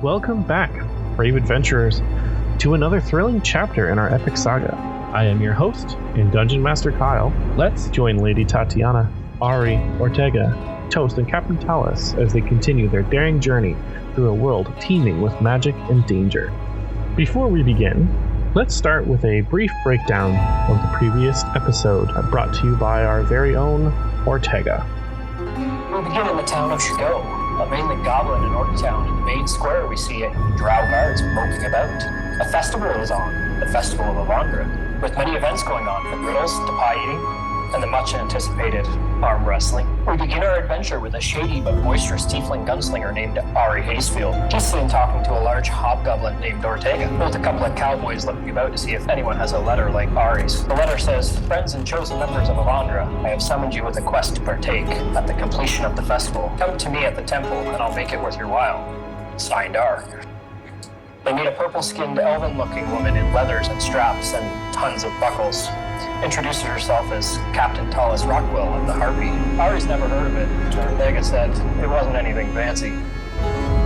Welcome back, brave adventurers, to another thrilling chapter in our epic saga. I am your host and Dungeon Master Kyle. Let's join Lady Tatiana, Ari, Ortega, Toast, and Captain Talis as they continue their daring journey through a world teeming with magic and danger. Before we begin, let's start with a brief breakdown of the previous episode brought to you by our very own Ortega. We begin in the town of Chicago, a mainly goblin and orc town. In the main square, we see drow guards moping about. A festival is on, the Festival of Avandra, with many events going on, from riddles to pie eating, and the much-anticipated arm wrestling. We begin our adventure with a shady but boisterous tiefling gunslinger named Ari Hazefield. He's seen talking to a large hobgoblin named Ortega, with a couple of cowboys looking about to see if anyone has a letter like Ari's. The letter says, "Friends and chosen members of Avandra, I have summoned you with a quest to partake. At the completion of the festival, come to me at the temple, and I'll make it worth your while. Signed, R." They meet a purple-skinned, elven-looking woman in leathers and straps and tons of buckles. Introduces herself as Captain Talis Rockwell of the Harpy. Ari's never heard of it. Ortega said it wasn't anything fancy.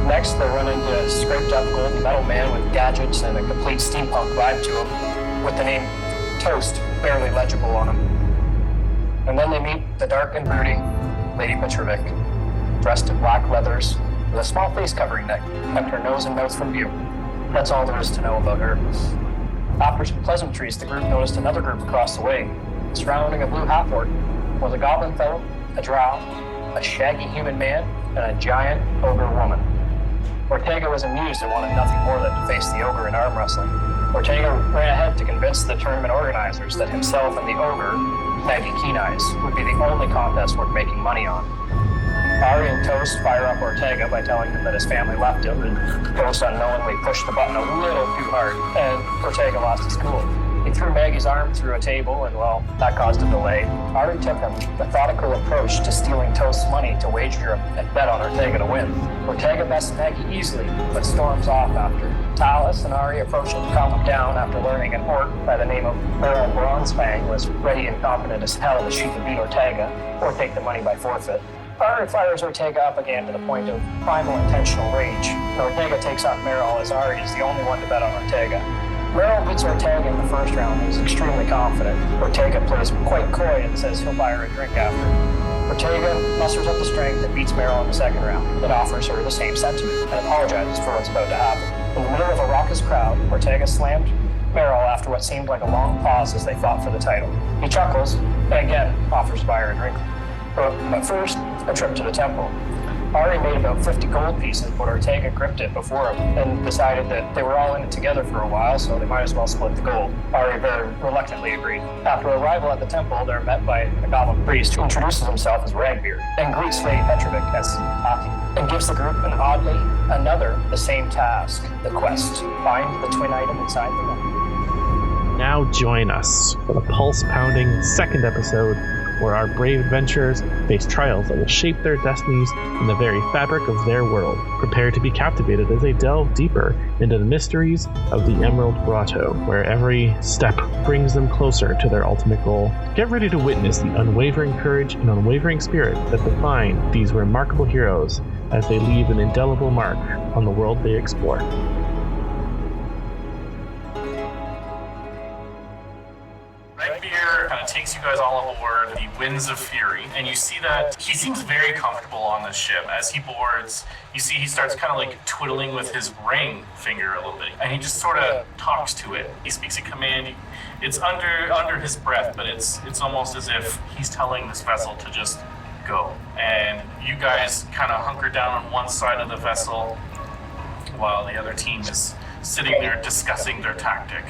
Next, they run into a scraped-up golden metal man with gadgets and a complete steampunk vibe to him, with the name Toast barely legible on him. And then they meet the dark and broody Lady Petrovic, dressed in black leathers, with a small face covering that kept her nose and mouth from view. That's all there is to know about her. After some pleasantries, the group noticed another group across the way. Surrounding a blue half-orc was a goblin fellow, a drow, a shaggy human man, and a giant ogre woman. Ortega was amused and wanted nothing more than to face the ogre in arm wrestling. Ortega ran ahead to convince the tournament organizers that himself and the ogre, Maggie Keen Eyes, would be the only contest worth making money on. Ari and Toast fire up Ortega by telling him that his family left him, and Toast unknowingly pushed the button a little too hard, and Ortega lost his cool. He threw Maggie's arm through a table, and well, that caused a delay. Ari took a methodical approach to stealing Toast's money to wager a bet on Ortega to win. Ortega bests Maggie easily, but storms off after. Talis and Ari approach him to calm him down after learning an orc by the name of Merrill Bronzefang was ready and confident as hell that she could beat Ortega, or take the money by forfeit. Ari fires Ortega up again to the point of primal intentional rage. Ortega takes on Merrill as Ari is the only one to bet on Ortega. Merrill beats Ortega in the first round and is extremely confident. Ortega plays quite coy and says he'll buy her a drink after. Ortega musters up the strength and beats Merrill in the second round, and offers her the same sentiment and apologizes for what's about to happen. In the middle of a raucous crowd, Ortega slammed Merrill after what seemed like a long pause as they fought for the title. He chuckles and again offers to buy her a drink. But first, a trip to the temple. Ari made about 50 gold pieces, but Ortega gripped it before him and decided that they were all in it together for a while, so they might as well split the gold. Ari very reluctantly agreed. After arrival at the temple, they're met by a goblin priest who introduces himself as Ragbeer and greets Lady Petrovic as Tati, and gives the group the same task, the quest. Find the twin item inside the room. Now join us for the pulse-pounding second episode, where our brave adventurers face trials that will shape their destinies in the very fabric of their world. Prepare to be captivated as they delve deeper into the mysteries of the Emerald Grotto, where every step brings them closer to their ultimate goal. Get ready to witness the unwavering courage and unwavering spirit that define these remarkable heroes as they leave an indelible mark on the world they explore. Ragbeer kind of takes you guys all aboard the Winds of Fury, and you see that he seems very comfortable on the ship. As he boards, you see he starts kind of like twiddling with his ring finger a little bit, and he just sort of talks to it. He speaks a command. It's under his breath, but it's almost as if he's telling this vessel to just go. And you guys kind of hunker down on one side of the vessel while the other team is sitting there discussing their tactic.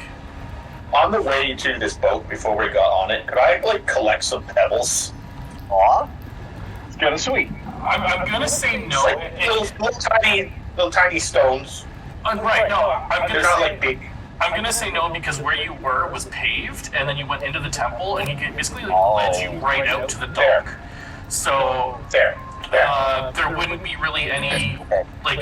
On the way to this boat, before we got on it, could I, collect some pebbles? Aw, it's kind of sweet. I'm gonna say no. Like little tiny stones. Right, no, They're not, big. I'm gonna say no because where you were was paved, and then you went into the temple, and he basically led you right out to the dock. So There. there wouldn't be really any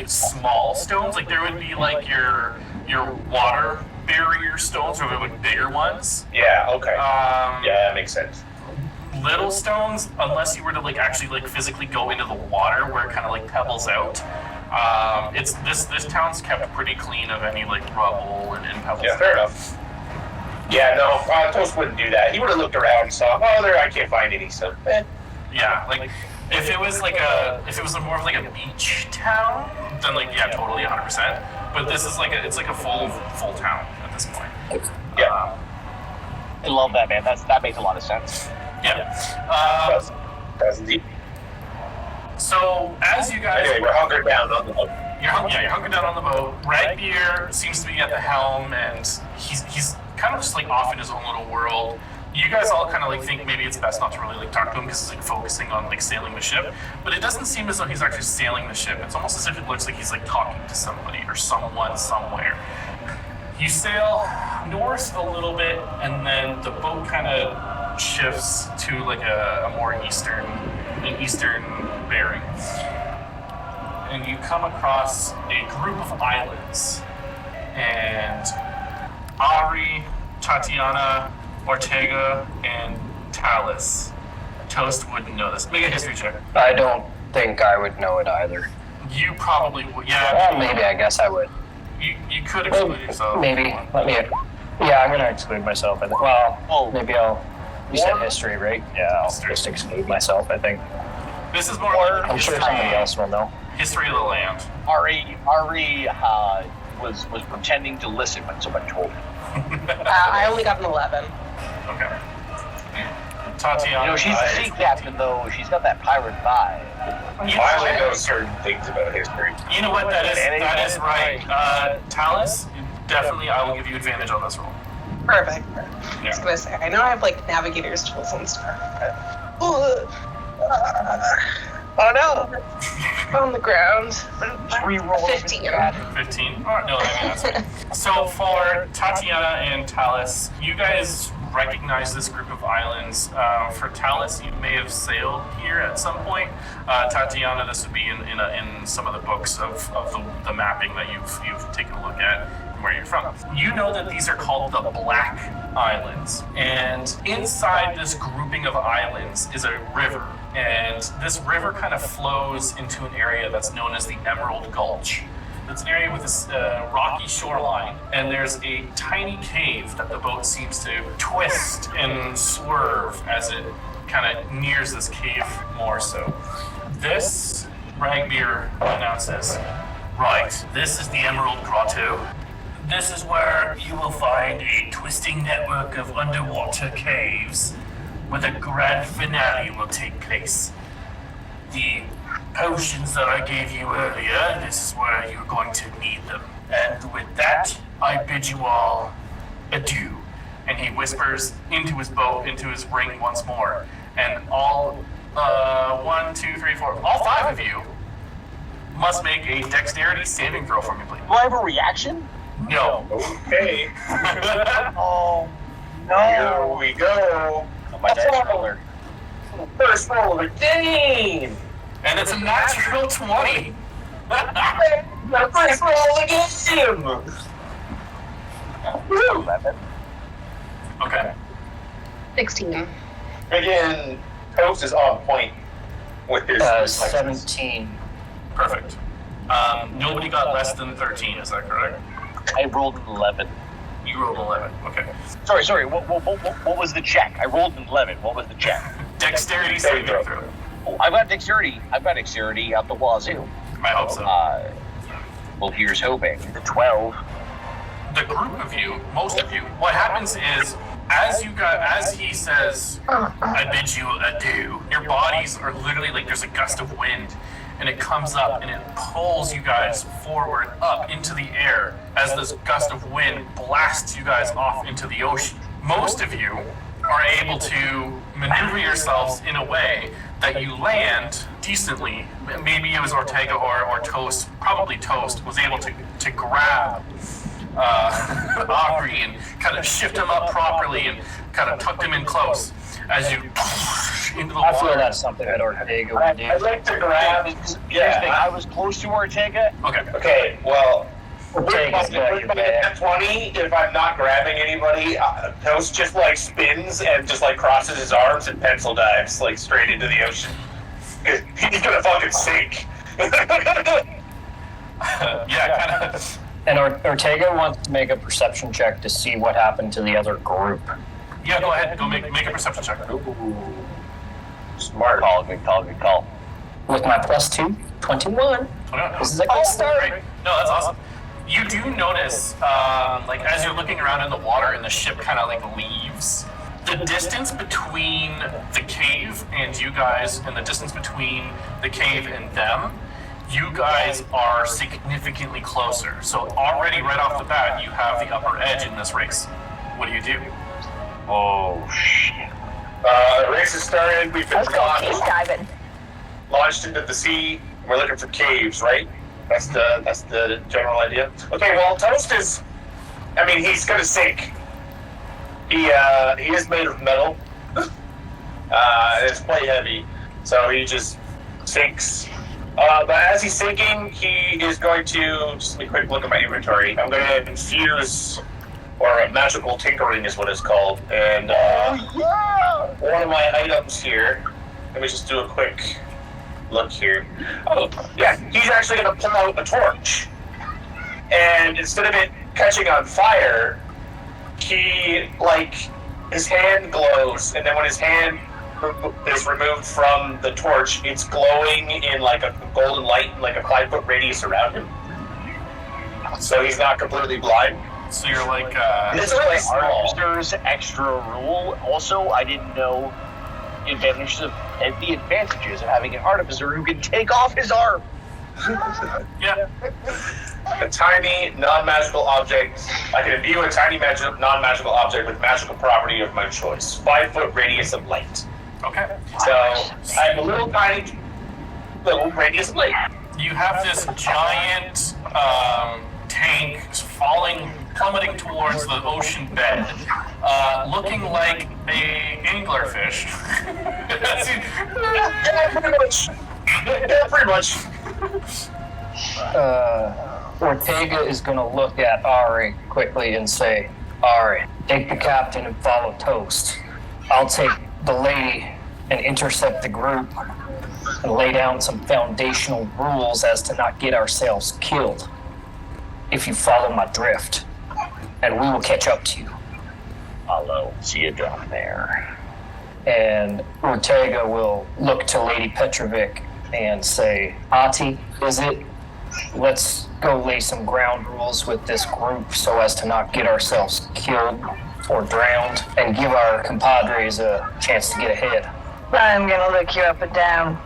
small stones. There would be your water barrier stones, or bigger ones. Yeah. Okay. Yeah, that makes sense. Little stones, unless you were to actually physically go into the water where it kind of pebbles out, It's this town's kept pretty clean of any like rubble and pebbles. Yeah, fair enough. Yeah, no, Toast wouldn't do that. He would have looked around and saw, I can't find any. So, Yeah, like if it was more of like a beach town, then like yeah, totally 100%. But this is like it's like a full town at this point. Yeah. I love that, man. That makes a lot of sense. Yeah. That's indeed. So as you guys, Anyway, we're hunkered down on the boat. you're hunkered down on the boat. Ragbeer seems to be at the helm, and he's kind of just like off in his own little world. You guys all kind of like think maybe it's best not to really like talk to him because he's like focusing on like sailing the ship, but it doesn't seem as though he's actually sailing the ship. It's almost as if it looks like he's like talking to somebody or someone somewhere. You sail north a little bit, and then the boat kind of shifts to like a more eastern bearing, and you come across a group of islands, and Ari, Tatiana, Ortega, and Talus. Toast wouldn't know this. Make a history check. I don't think I would know it either. You probably would. Well, Yeah, maybe I guess I would. you could exclude yourself. Maybe. Yeah, I'm gonna exclude myself. Maybe I'll. You said history, right? Yeah, I'll just exclude myself. I think. This is more like I'm sure somebody else will know. history of the land. Ari was pretending to listen when someone told him. I only got an 11. Okay. Tatiana. You know, she's a sea captain, though. She's got that pirate vibe. I only know certain things about history. You know what? That is right. Talus, definitely, I will give you advantage on this roll. Perfect. I was gonna say, I know I have like navigator's tools and stuff. Oh no! On the ground. Re-roll 15. 15? Oh, no, I mean, that's right. So for Tatiana and Talus, you guys recognize this group of islands. For Talus, you may have sailed here at some point. Tatiana, this would be in some of the books of the mapping that you've taken a look at and where you're from. You know that these are called the Black Islands, and inside this grouping of islands is a river. And this river kind of flows into an area that's known as the Emerald Gulch. It's an area with this rocky shoreline, and there's a tiny cave that the boat seems to twist and swerve as it kind of nears this cave more so. This, Ragbeer announces, right, this is the Emerald Grotto. This is where you will find a twisting network of underwater caves where the grand finale will take place. The potions that I gave you earlier, this is where you're going to need them. And with that, I bid you all adieu. And he whispers into his boat, into his ring once more. And all, 1, 2, 3, 4, all 5 of you must make a dexterity saving throw for me, please. Do I have a reaction? No. Okay, Oh, here we go. my dice roller. First roll of the game. And it's a natural 20. The first roll of the game. 11. Okay. 16. Again, Toast is on point with his reflexes. 17. Perfect. Nobody got less than 13, is that correct? I rolled an 11. You rolled 11. Okay. Sorry. What was the check? I rolled an 11. What was the check? Dexterity saving throw. Oh, I've got dexterity. I've got dexterity out the wazoo. I hope so. Well, here's hoping. The 12. The group of you, most of you, what happens is, as he says, I bid you adieu, your bodies are literally like there's a gust of wind, and it comes up and it pulls you guys forward up into the air as this gust of wind blasts you guys off into the ocean. Most of you are able to maneuver yourselves in a way that you land decently. Maybe it was Ortega or Toast, probably Toast, was able to grab Aubrey and kind of shift him up properly and kind of tucked him in close as you into the I feel water. that's something that Ortega would do. I'd like to grab. Here's the thing, I was close to Ortega. Okay. Okay, well, Ortega's got your back. 20, if I'm not grabbing anybody, Toast just like spins and just like crosses his arms and pencil dives like straight into the ocean. He's gonna fucking sink. Yeah, kind of. And Ortega wants to make a perception check to see what happened to the other group. Yeah, go ahead. Go make a perception check. Ooh. Smart call, good call, good call. With my +2, 21. This is a good start. Great. No, that's awesome. You do notice, like as you're looking around in the water and the ship kind of like leaves, the distance between the cave and you guys, and the distance between the cave and them, you guys are significantly closer. So already right off the bat, you have the upper edge in this race. What do you do? Oh, shit. The race has started. We've been Let's go cave diving. launched into the sea. We're looking for caves, right? That's the general idea. Okay, well, Toast is, I mean, he's gonna sink. He is made of metal. It's quite heavy, so he just sinks. But as he's sinking, he is going to, just a quick look at my inventory. I'm going to infuse, or magical tinkering is what it's called. And one of my items here, let me just do a quick look here. Oh, yeah, he's actually going to pull out a torch. And instead of it catching on fire, he, like, his hand glows, and then when his hand is removed from the torch, it's glowing in like a golden light, like a 5-foot radius around him. So he's not completely blind. So you're like, It's really Like small. Artificer's extra rule. Also, I didn't know the advantages of having an artificer who can take off his arm. yeah. A tiny non-magical object. I can imbue a tiny non-magical object with magical property of my choice. 5-foot radius of light. Okay. So I have a little tiny radius of light. You have this giant tank plummeting towards the ocean bed, looking like a anglerfish. Yeah, pretty much. Ortega is going to look at Ari quickly and say, Ari, take the captain and follow Toast. I'll take the lady and intercept the group and lay down some foundational rules as to not get ourselves killed if you follow my drift, and we will catch up to you. Hello, see you down there. And Ortega will look to Lady Petrovic and say, Ati, is it? Let's go lay some ground rules with this group so as to not get ourselves killed or drowned, and give our compadres a chance to get ahead. I'm gonna look you up and down.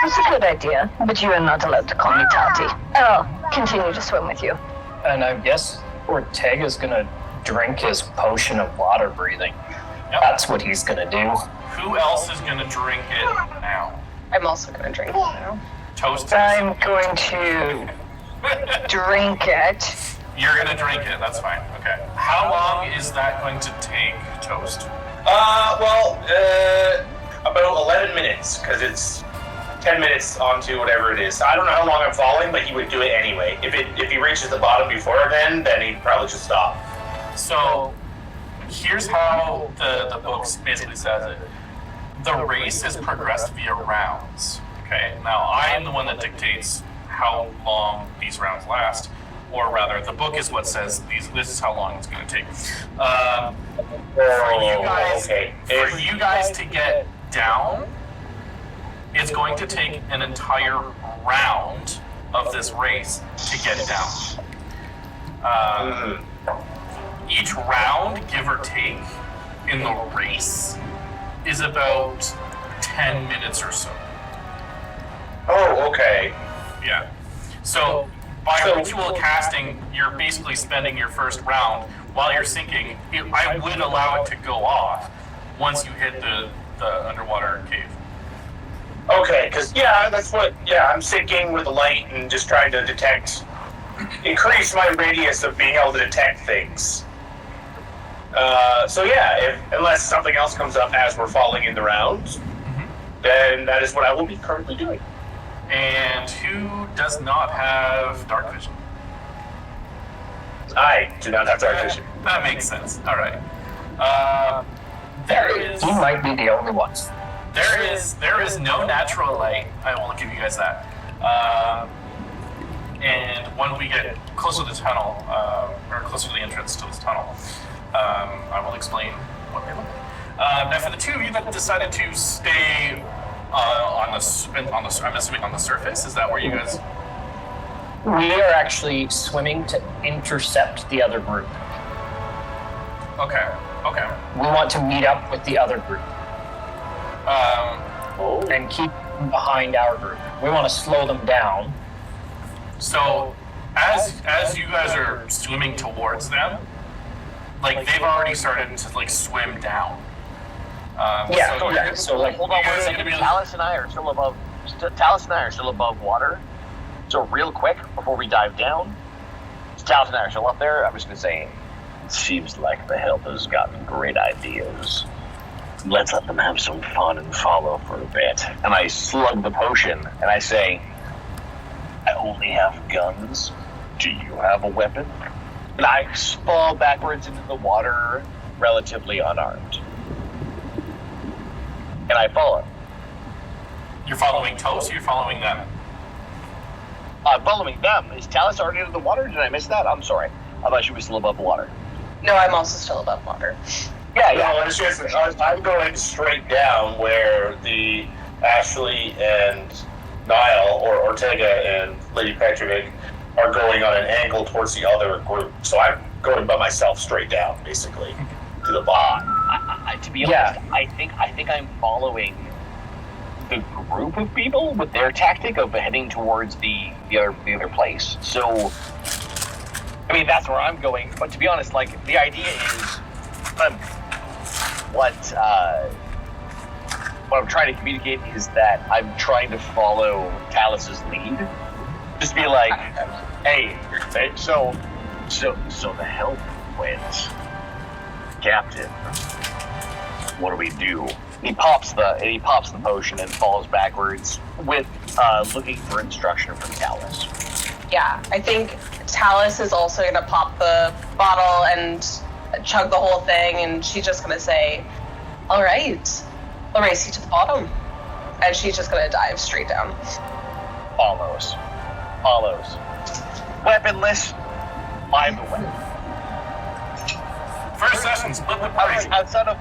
It's a good idea, but you are not allowed to call me Tati. I'll continue to swim with you. And I guess Ortega's gonna drink his potion of water breathing. Yep. That's what he's gonna do. Who else is gonna drink it now? I'm also gonna drink it now. Toast. I'm going to drink it. You're gonna drink it. That's fine. Okay. How long is that going to take, Toast? About 11 minutes, because it's 10 minutes onto whatever it is. I don't know how long I'm falling, but he would do it anyway. If he reaches the bottom before then he'd probably just stop. So, here's how the book basically says it. The race is progressed via rounds. Okay. Now I am the one that dictates how long these rounds last, or rather, the book is what says this is how long it's going to take. For you guys to get down, it's going to take an entire round of this race to get down. Each round, give or take, in the race is about 10 minutes or so. Oh, okay. Yeah. So by ritual casting, you're basically spending your first round while you're sinking. I would allow it to go off once you hit the underwater cave. Okay, because, I'm sinking with the light and just trying to increase my radius of being able to detect things. Unless something else comes up as we're falling in the rounds, then that is what I will be currently doing. And who does not have dark vision? I do not have dark vision. That makes sense. All right. He might be the only one. There is no natural light. I will give you guys that. And when we get closer to the tunnel, or closer to the entrance to this tunnel, I will explain what they look like. Now, for the two of you that decided to stay I'm assuming on the surface, is that where you guys? We are actually swimming to intercept the other group. Okay. We want to meet up with the other group and keep them behind our group. We want to slow them down. So, as you guys are swimming towards them, like they've already started to like swim down. So like, hold on, you guys wait a are gonna second. be- Talus and I are still above water. So real quick, before we dive down, Talus and I are still up there. I'm just gonna say, it seems like the helper's gotten great ideas. Let's let them have some fun and follow for a bit. And I slug the potion, and I say, I only have guns. Do you have a weapon? And I fall backwards into the water, relatively unarmed. And I follow. You're following Toast, or you're following them? Following them. Is Talus already in the water? Did I miss that? I'm sorry. I thought she was still above water. No, I'm also still above water. No, it's just I'm going straight down where the Ashley and Niall or Ortega and Lady Petrovic are going on an angle towards the other group. So I'm going by myself straight down, basically, to the bottom. To be honest, I think I'm following the group of people with their tactic of heading towards the other place. So, I mean, that's where I'm going. But to be honest, like, the idea is, what I'm trying to communicate is that I'm trying to follow Talus's lead. Just be like, hey, so the help went, Captain. What do we do? He pops the potion and falls backwards with looking for instruction from Talus. Yeah, I think Talus is also gonna pop the bottle and chug the whole thing, and she's just gonna say, all right, I'll race you to the bottom. And she's just gonna dive straight down. Follows. Weaponless, by the way. First session, split the party. Outside of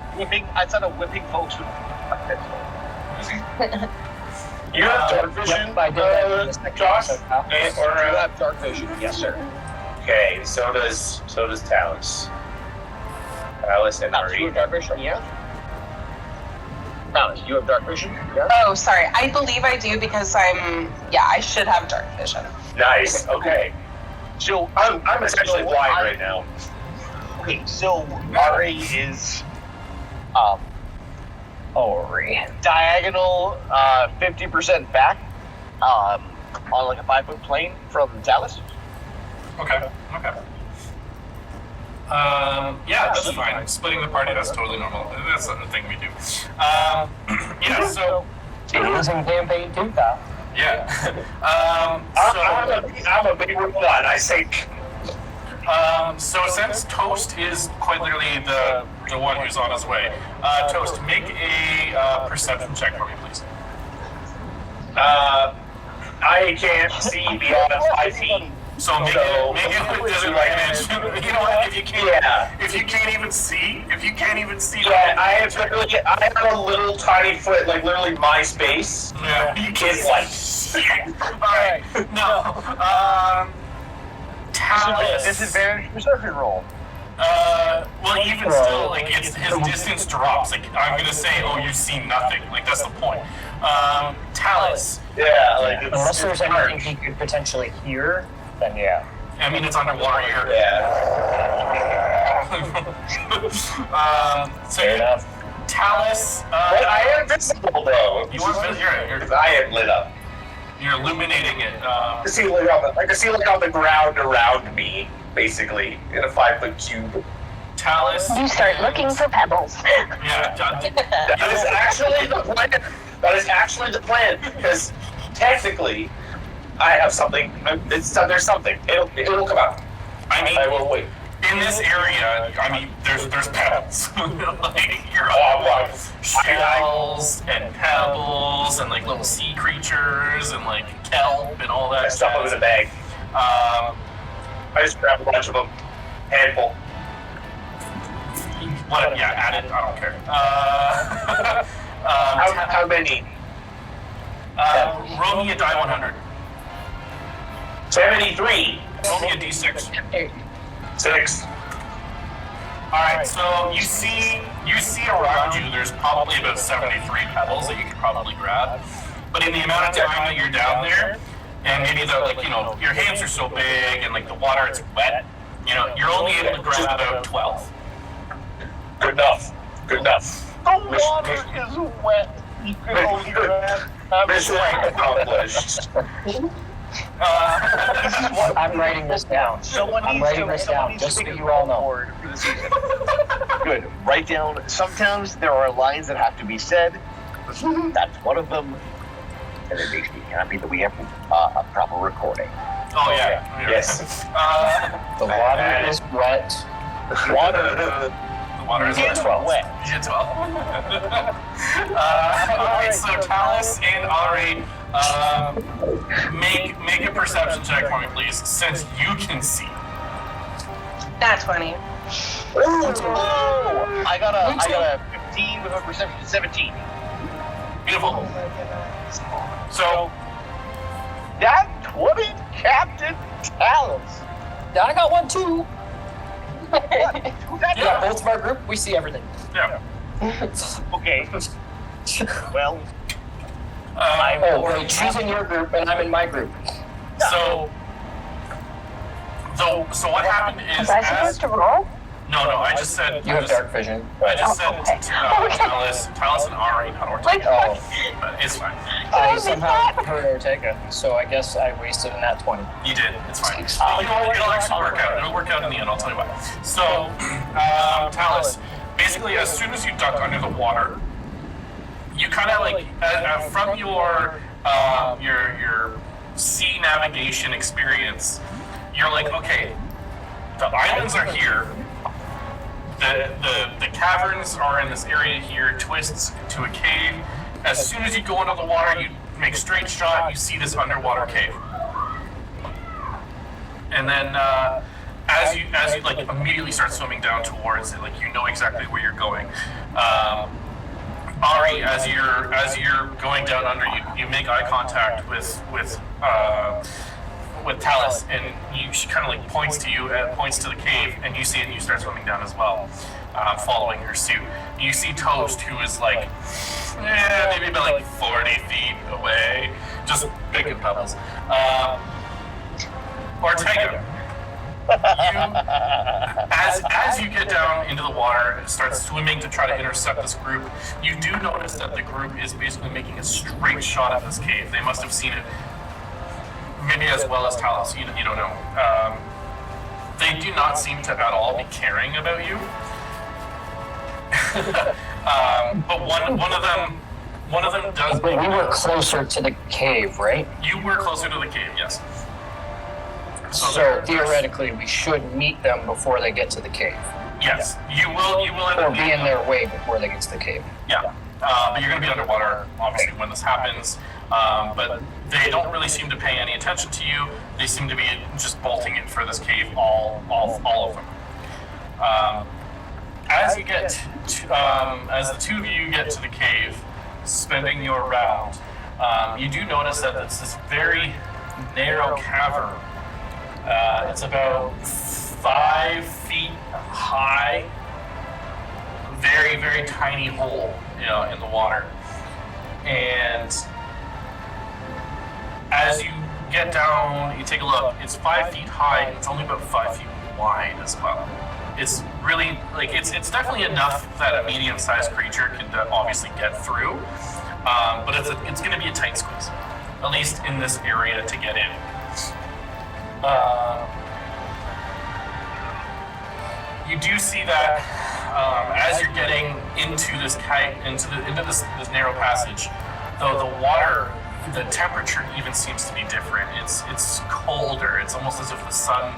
whipping folks with a pistol. You have dark vision, I did that in the second Josh? episode, huh? You have dark vision, yes, sir. Okay, so does Talus. Talus and Talus, you Marie. have dark vision, yeah? Talus, you have dark vision, yeah? Oh, sorry. I believe I do because I should have dark vision. Nice. Okay. So I'm essentially blind right now. Okay, so Ari is diagonal 50% back on like a 5-foot plane from Talus. Okay. That's fine. Splitting the party, that's totally normal. That's the thing we do. So... Using campaign too, pal. Yeah. I'm a big one. I think. So since Toast is quite literally the one who's on his way, Toast, make a perception check for me, please. I can't see beyond 5 feet. So make it with disadvantage. You know what? If you can't even see. Yeah, I have a little tiny foot, like literally my space. Yeah. Is like. All right. No. Talus. Disadvantage perception roll. Well, even still, like his distance drops. Like I'm gonna say, you see nothing. Like that's the point. Talus. Yeah, like it's, Unless there's it's anything he could potentially hear, then yeah. I mean, it's underwater here. So Fair enough. Talus. But I am visible though. You are you're I am lit up. You're illuminating it. I can see like on the ground around me, basically, in a 5-foot cube. Talus. You start looking for pebbles. Yeah. That is actually the plan. Because technically, I have something. There's something. It'll come out. I will wait. In this area, I mean, there's pebbles. Like you're right. shells and pebbles and like little sea creatures and like kelp and all that I stuff them in a bag. I just grab a bunch of them. Handful. What? Yeah, add it. I don't care. How many? Roll me a die 100. 73. Roll me a d6. 6. All right, so you see around you. There's probably about 73 pebbles that you could probably grab, but in the amount of time that you're down there, and maybe your hands are so big and the water it's wet, you're only able to grab about 12. Good enough. Good enough. The water is wet. You can only grab. Mission accomplished. I'm writing this down. I'm writing this down, just so you all know. For the season. Good. Write down. Sometimes there are lines that have to be said. That's one of them. And it makes me happy that we have a proper recording. Oh yeah. Yes. The water is wet. The water is It's wet. Yeah, 12. Alright, so Talus and Ari, make a perception check for me, please, since you can see. Nat 20. Oh, I got a 15 with a perception 17. Beautiful. So, That 20, Captain Talus. I got one too. yeah, Both of our group, we see everything. yeah. Okay. Well, Oh, wait, she's in your group and I'm in my group. So what happened is Was I supposed to roll? No, I just said You have dark vision. I just said okay. Talus and Ari, not Ortega. Oh, But it's fine. I somehow heard Ortega, so I guess I wasted a nat 20. You did. It's fine. It'll actually work out. It'll work out in the end. I'll tell you why. So, Talus, basically, as soon as you duck under the water, you kind of from your sea navigation experience, you're like, okay, the islands are here. The caverns are in this area here, twists to a cave. As soon as you go under the water, you make straight shot, you see this underwater cave. And then as you immediately start swimming down towards it, you know exactly where you're going. Ari, as you're going down under, you make eye contact with Talus, and she kind of points to you, points to the cave, and you see it, and you start swimming down as well, following her suit. You see Toast, who is maybe about 40 feet away, just picking pebbles. Ortega, as you get down into the water and start swimming to try to intercept this group, you do notice that the group is basically making a straight shot at this cave. They must have seen it maybe as well as Talus, you don't know. They do not seem to at all be caring about you. But one of them does. But we were closer to the cave, right? You were closer to the cave, yes. So theoretically, we should meet them before they get to the cave. Yes, you will end Or up be in their way before they get to the cave. Yeah, but you're going to be underwater, obviously, when this happens. But they don't really seem to pay any attention to you. They seem to be just bolting it for this cave, all of them. As you get, as the two of you get to the cave, spending your round, you do notice that it's this very narrow cavern. It's about 5 feet high, very, very tiny hole, in the water. And as you get down, you take a look, it's 5 feet high, and it's only about 5 feet wide as well. It's really, it's definitely enough that a medium-sized creature can obviously get through, but it's going to be a tight squeeze, at least in this area to get in. You do see that as you're getting into this narrow passage, though the water, the temperature even seems to be different. It's colder. It's almost as if the sun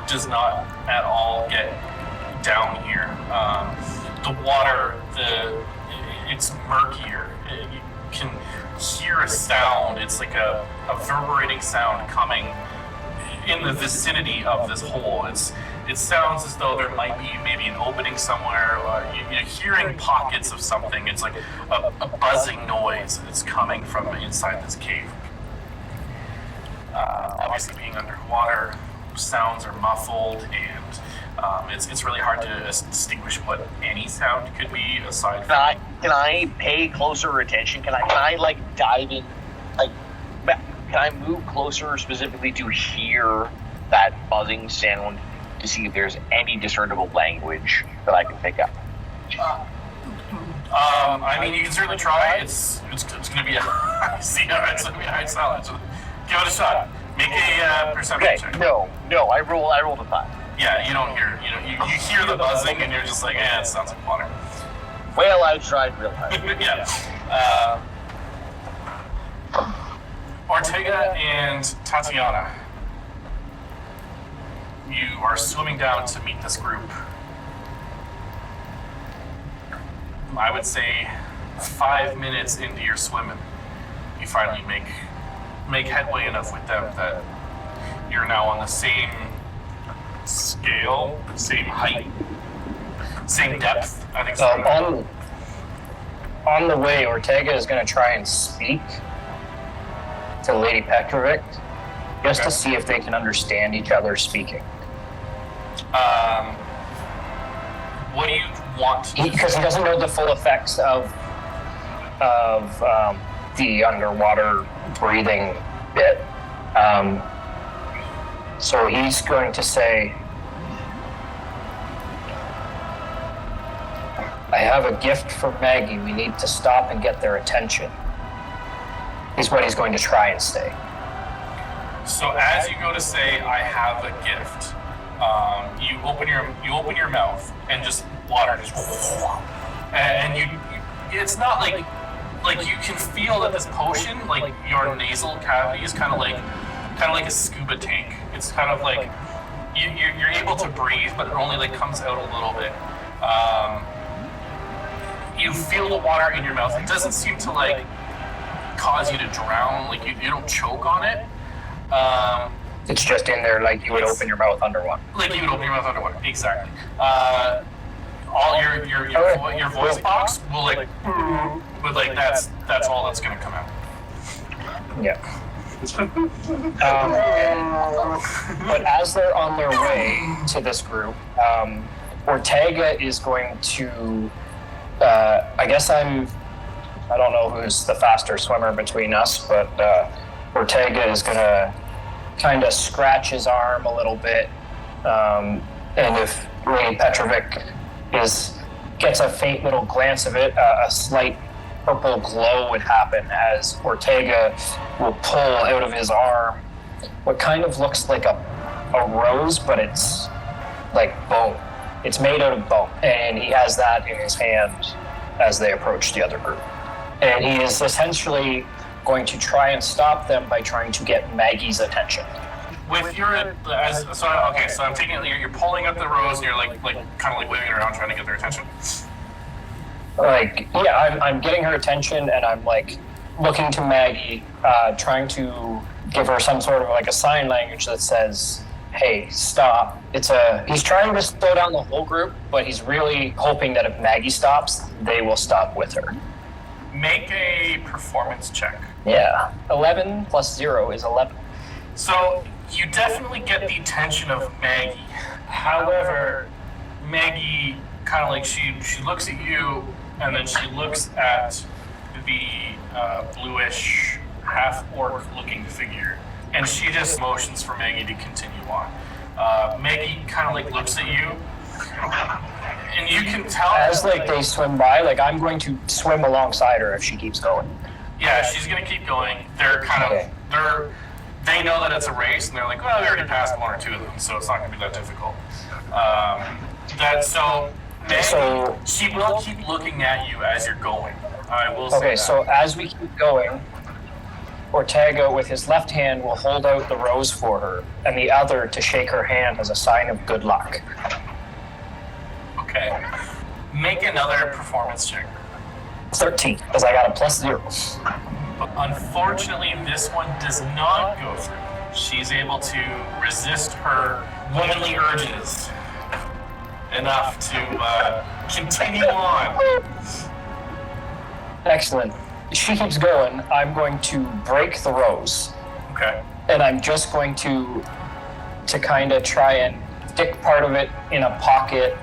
does not at all get down here. The water, it's murkier. You can hear a sound. It's like a reverberating sound coming. in the vicinity of this hole. It sounds as though there might be maybe an opening somewhere, or you're hearing pockets of something. It's like a buzzing noise that's coming from inside this cave. Obviously, being underwater, sounds are muffled, and it's really hard to distinguish what any sound could be aside from. Can I pay closer attention? Can I like dive in? Like, can I move closer specifically to hear that buzzing sound to see if there's any discernible language that I can pick up? I mean, you can certainly try. It's going to be a it's going to be a high silence. So give it a shot. Make a perception check. No. I rolled a 5. Yeah, you don't hear. You hear the buzzing, and you're just like, it sounds like water. Well, I tried real hard. Yeah. Ortega and Tatiana, you are swimming down to meet this group. I would say 5 minutes into your swimming, you finally make headway enough with them that you're now on the same scale, same height, same depth. I think so. On the way, Ortega is going to try and speak to Lady Petrovic just to see if they can understand each other speaking. What do you want? Because he doesn't know the full effects of the underwater breathing bit. So he's going to say, I have a gift for Maggie. We need to stop and get their attention. Is what he's going to try and say. So as you go to say, I have a gift, you open your mouth and just water just, and you it's not like you can feel that this potion, like your nasal cavity is kind of like a scuba tank. It's kind of like you're able to breathe, but it only like comes out a little bit. You feel the water in your mouth. It doesn't seem to like cause you to drown. Like you don't choke on it. It's just in there like you would open your mouth underwater. Like you would open your mouth underwater. Exactly. All your voice box will like, but like that's all that's gonna come out. Yeah. But as they're on their way to this group, Ortega is going to. I don't know who's the faster swimmer between us, but Ortega is going to kind of scratch his arm a little bit. And if Lady Petrovic gets a faint little glance of it, a slight purple glow would happen as Ortega will pull out of his arm what kind of looks like a rose, but it's like bone. It's made out of bone, and he has that in his hand as they approach the other group. And he is essentially going to try and stop them by trying to get Maggie's attention. With your, so I'm taking it, you're pulling up the rose and you're like kind of like waving it around trying to get their attention. Like, yeah, I'm getting her attention, and I'm like looking to Maggie, trying to give her some sort of like a sign language that says, hey, stop. He's trying to slow down the whole group, but he's really hoping that if Maggie stops, they will stop with her. Make a performance check. Yeah. 11 plus 0 is 11. So you definitely get the attention of Maggie. However, Maggie kind of like she looks at you, and then she looks at the bluish half-orc looking figure, and she just motions for Maggie to continue on. Maggie kind of like looks at you, and you can tell as like they swim by, like I'm going to swim alongside her if she keeps going. Yeah, she's gonna keep going. They're kind of they know that it's a race, and they're like, well, we already passed one or two of them, so it's not gonna be that difficult. Maggie, she will keep looking at you as you're going. I will say that. So as we keep going, Ortega, with his left hand, will hold out the rose for her, and the other to shake her hand as a sign of good luck. Okay. Make another performance check. 13, because I got a plus 0. Unfortunately, this one does not go through. she's able to resist her womanly urges enough to continue on. Excellent. She keeps going. I'm going to break the rose. Okay. And I'm just going to kind of try and stick part of it in a pocket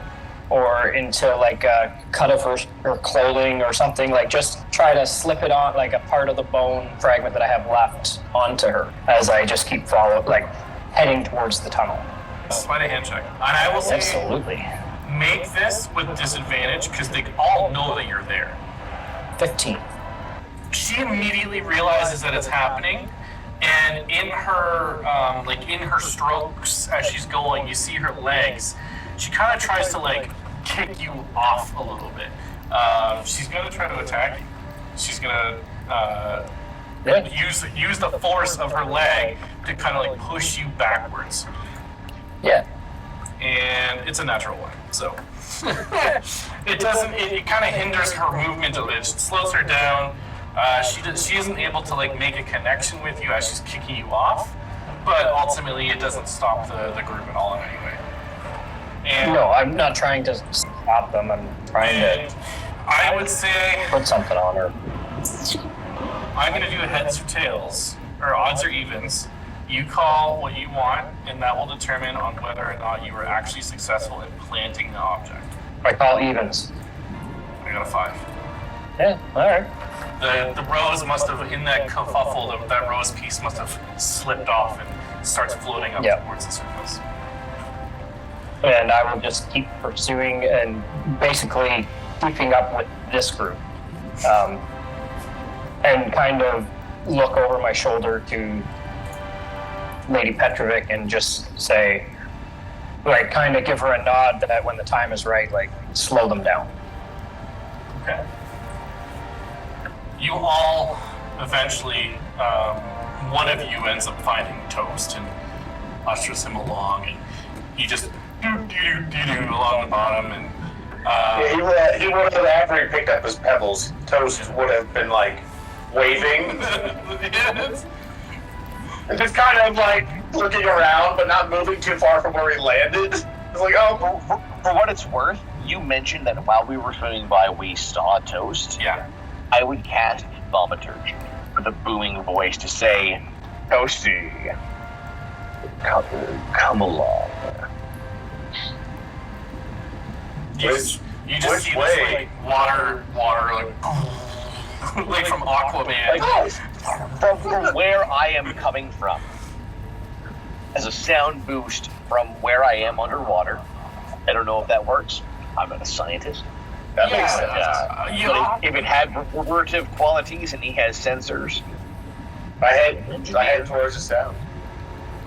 or into like a cut of her clothing or something, like just try to slip it on, like a part of the bone fragment that I have left onto her as I just keep heading towards the tunnel. Sleight of hand check. And I will say, Absolutely. make this with disadvantage because they all know that you're there. 15. She immediately realizes that it's happening, and in her in her strokes as she's going, you see her legs. She kind of tries to kick you off a little bit. She's gonna try to attack you. She's gonna use the force of her leg to kind of push you backwards. Yeah. And it's a natural one, so it doesn't. It kind of hinders her movement a bit. It slows her down. She isn't able to make a connection with you as she's kicking you off, but ultimately it doesn't stop the group at all in any way. And No, I'm not trying to stop them. I'm trying to I would say put something on her. I'm going to do a heads or tails, or odds or evens. You call what you want, and that will determine on whether or not you were actually successful in planting the object. I call evens. I got a 5. Yeah, alright. The rose must have, in that kerfuffle, that rose piece must have slipped off and starts floating up Yep. towards the surface. And I will just keep pursuing and basically keeping up with this group. And kind of look over my shoulder to Lady Petrovic and just say, kind of give her a nod that when the time is right, slow them down. Okay. You all eventually, one of you ends up finding Toast and ushers him along, and he just do along the bottom, and he would have, after he picked up his pebbles, Toast would have been waving and just kind of looking around but not moving too far from where he landed. It's oh, For what it's worth, you mentioned that while we were swimming by, we saw Toast. yeah. I would cast Thaumaturgy with a booming voice to say, Toasty, come along. You just which see way? this water from Aquaman. From where I am coming from, as a sound boost from where I am underwater. I don't know if that works. I'm not a scientist. that makes sense. But if it had reverbative qualities and he has sensors, I head towards the sound.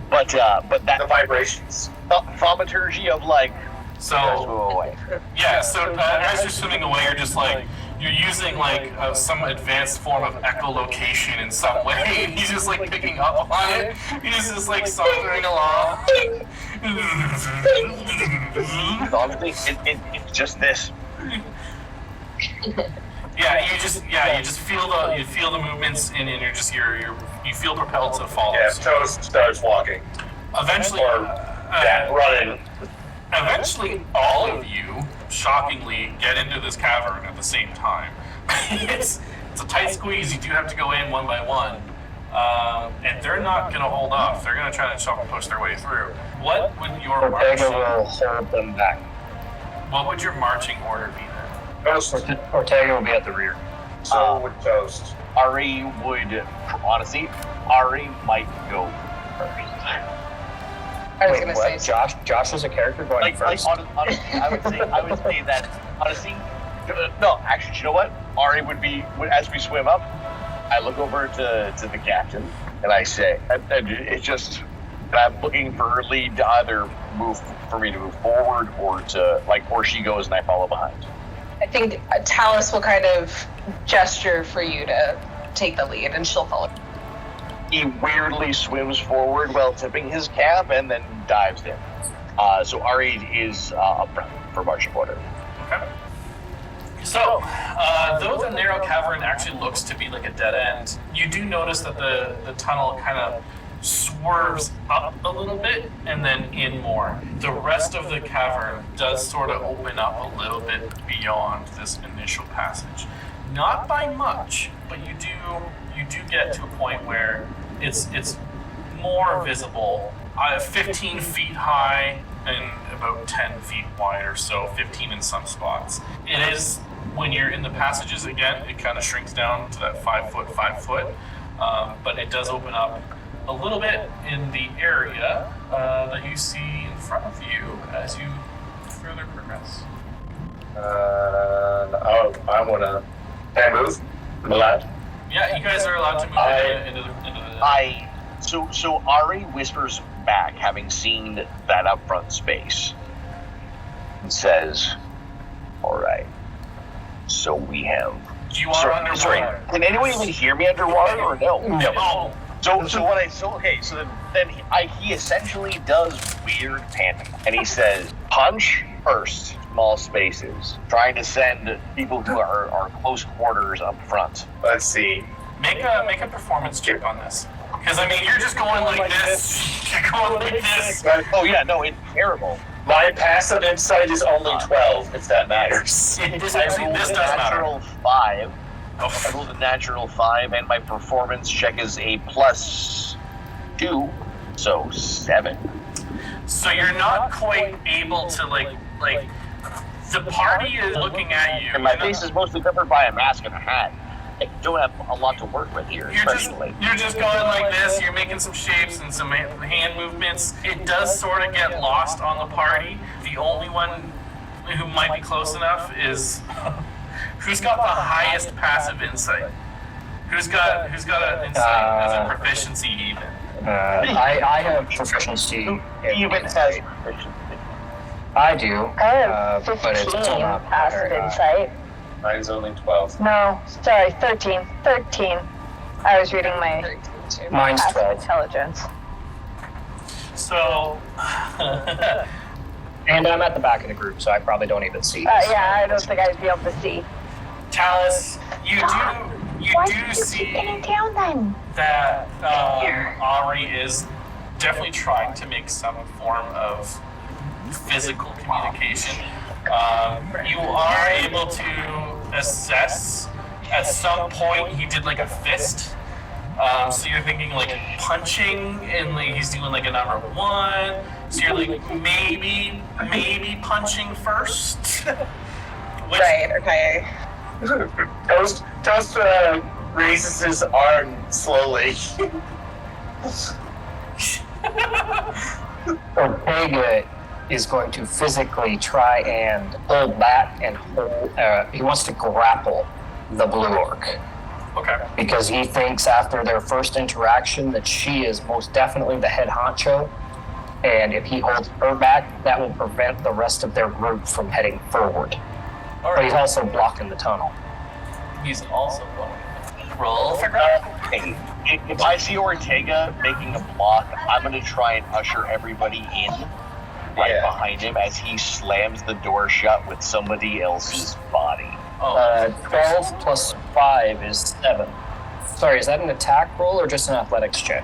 but The that vibrations. thaumaturgy of So go away. yeah, so as you're swimming away, you're just you're using some advanced form of echolocation in some way, and he's just picking up on it. He's just sauntering along. Honestly, it's just this. Yeah, you just feel the movements, and you feel propelled to follow. Yeah, Toast starts walking. Eventually, Running. Eventually, all of you, shockingly, get into this cavern at the same time. It's a tight squeeze. You do have to go in one by one. And they're not going to hold off. They're going to try to push their way through. What would your Ortega marching, will hold them back. what would your marching order be then? Toast. Ortega will be at the rear. So would Toast. Ari would, honestly, Ari might go first. I was Wait, gonna what? say Josh is a character going first? Honestly, I would say that, honestly, no, actually, you know what? Ari would as we swim up, I look over to the captain, and I say, and it's just, I'm looking for her lead to either for me to move forward, or to, or she goes and I follow behind. I think Talus will kind of gesture for you to take the lead, and she'll follow. He weirdly swims forward while tipping his cap and then dives in. So Ari is up front for marching order. Okay. So, though the narrow cavern actually looks to be like a dead end, you do notice that the tunnel kind of swerves up a little bit and then in more. The rest of the cavern does sort of open up a little bit beyond this initial passage. Not by much, but you do get to a point where it's more visible. 15 feet high and about 10 feet wide or so, 15 in some spots. It is, when you're in the passages again, it kind of shrinks down to that 5 foot, 5 foot. But it does open up a little bit in the area that you see in front of you as you further progress. I want to. Can I move? I'm allowed. Yeah, you guys are allowed to move into the So Ari whispers back, having seen that upfront space, and says, "All right, so we have." You are underwater. Sorry, can anyone even hear me underwater or no? No. He essentially does weird panting, and he says, "Punch first, small spaces, trying to send people who are close quarters up front." Let's see. Make a performance check on this. Because, I mean, you're just going like this. You're going like this. Oh yeah, no, it's terrible. My passive insight is only 12, if that matters. This I does rolled a matter. natural 5. Oh. I rolled a natural 5, and my performance check is a +2, so 7. So you're not quite able to, like, the party is looking at you. And my face is mostly covered by a mask and a hat. I don't have a lot to work with here, especially. You're just going like this, you're making some shapes and some hand movements. It does sort of get lost on the party. The only one who might be close enough is who's got the highest passive insight? Who's got an insight as a proficiency even? I have proficiency. Even has proficiency. I do. I have but it's 15 not passive better. insight. Mine's only 12. No, sorry, 13. 13. I was reading my Mine's passive 12. intelligence. So, And I'm at the back of the group, so I probably don't even see. Yeah, I don't think I'd be able to see. Talus, you do see down then? that Ari is definitely trying to make some form of physical communication. You are able to assess at some point he did like a fist. So you're thinking like punching and like he's doing like a number 1. So you're like maybe punching first. Right, okay. Toast raises his arm slowly. Ortega is going to physically try and hold back and hold. He wants to grapple the blue orc Okay. because he thinks after their first interaction that she is most definitely the head honcho, and if he holds her back, that will prevent the rest of their group from heading forward. But he's also blocking the tunnel. He's also blowing. Roll for grapple. If I see Ortega making a block, I'm going to try and usher everybody in right behind him as he slams the door shut with somebody else's body. 12 plus 5 is 7. Sorry, is that an attack roll or just an athletics check?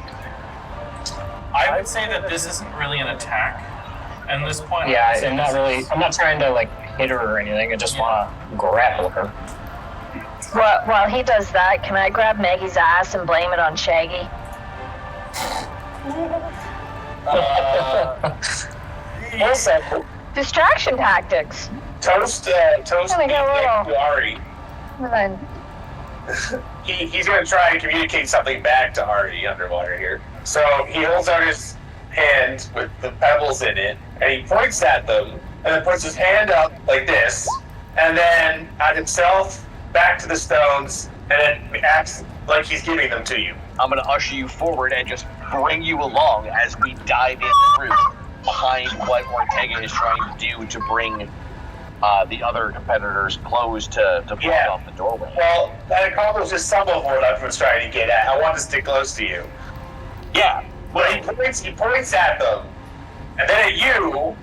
I would say that this isn't really an attack. At this point, Yeah, I'm not trying to like hit her or anything. I just want to grapple her. While he does that, can I grab Maggie's ass and blame it on Shaggy? Also, Distraction tactics. Toast Gonna get a little- to Ari. And then, He's going to try and communicate something back to Ari underwater here. So he holds out his hand with the pebbles in it, and he points at them, and then puts his hand up like this, and then at himself, back to the stones, and then acts like he's giving them to you. I'm going to usher you forward and just bring you along as we dive in through behind what Ortega is trying to do to bring the other competitors close to block off the doorway. Well, that accomplishes some of what I was trying to get at. I want to stick close to you. Yeah. But he points at them, and then at you,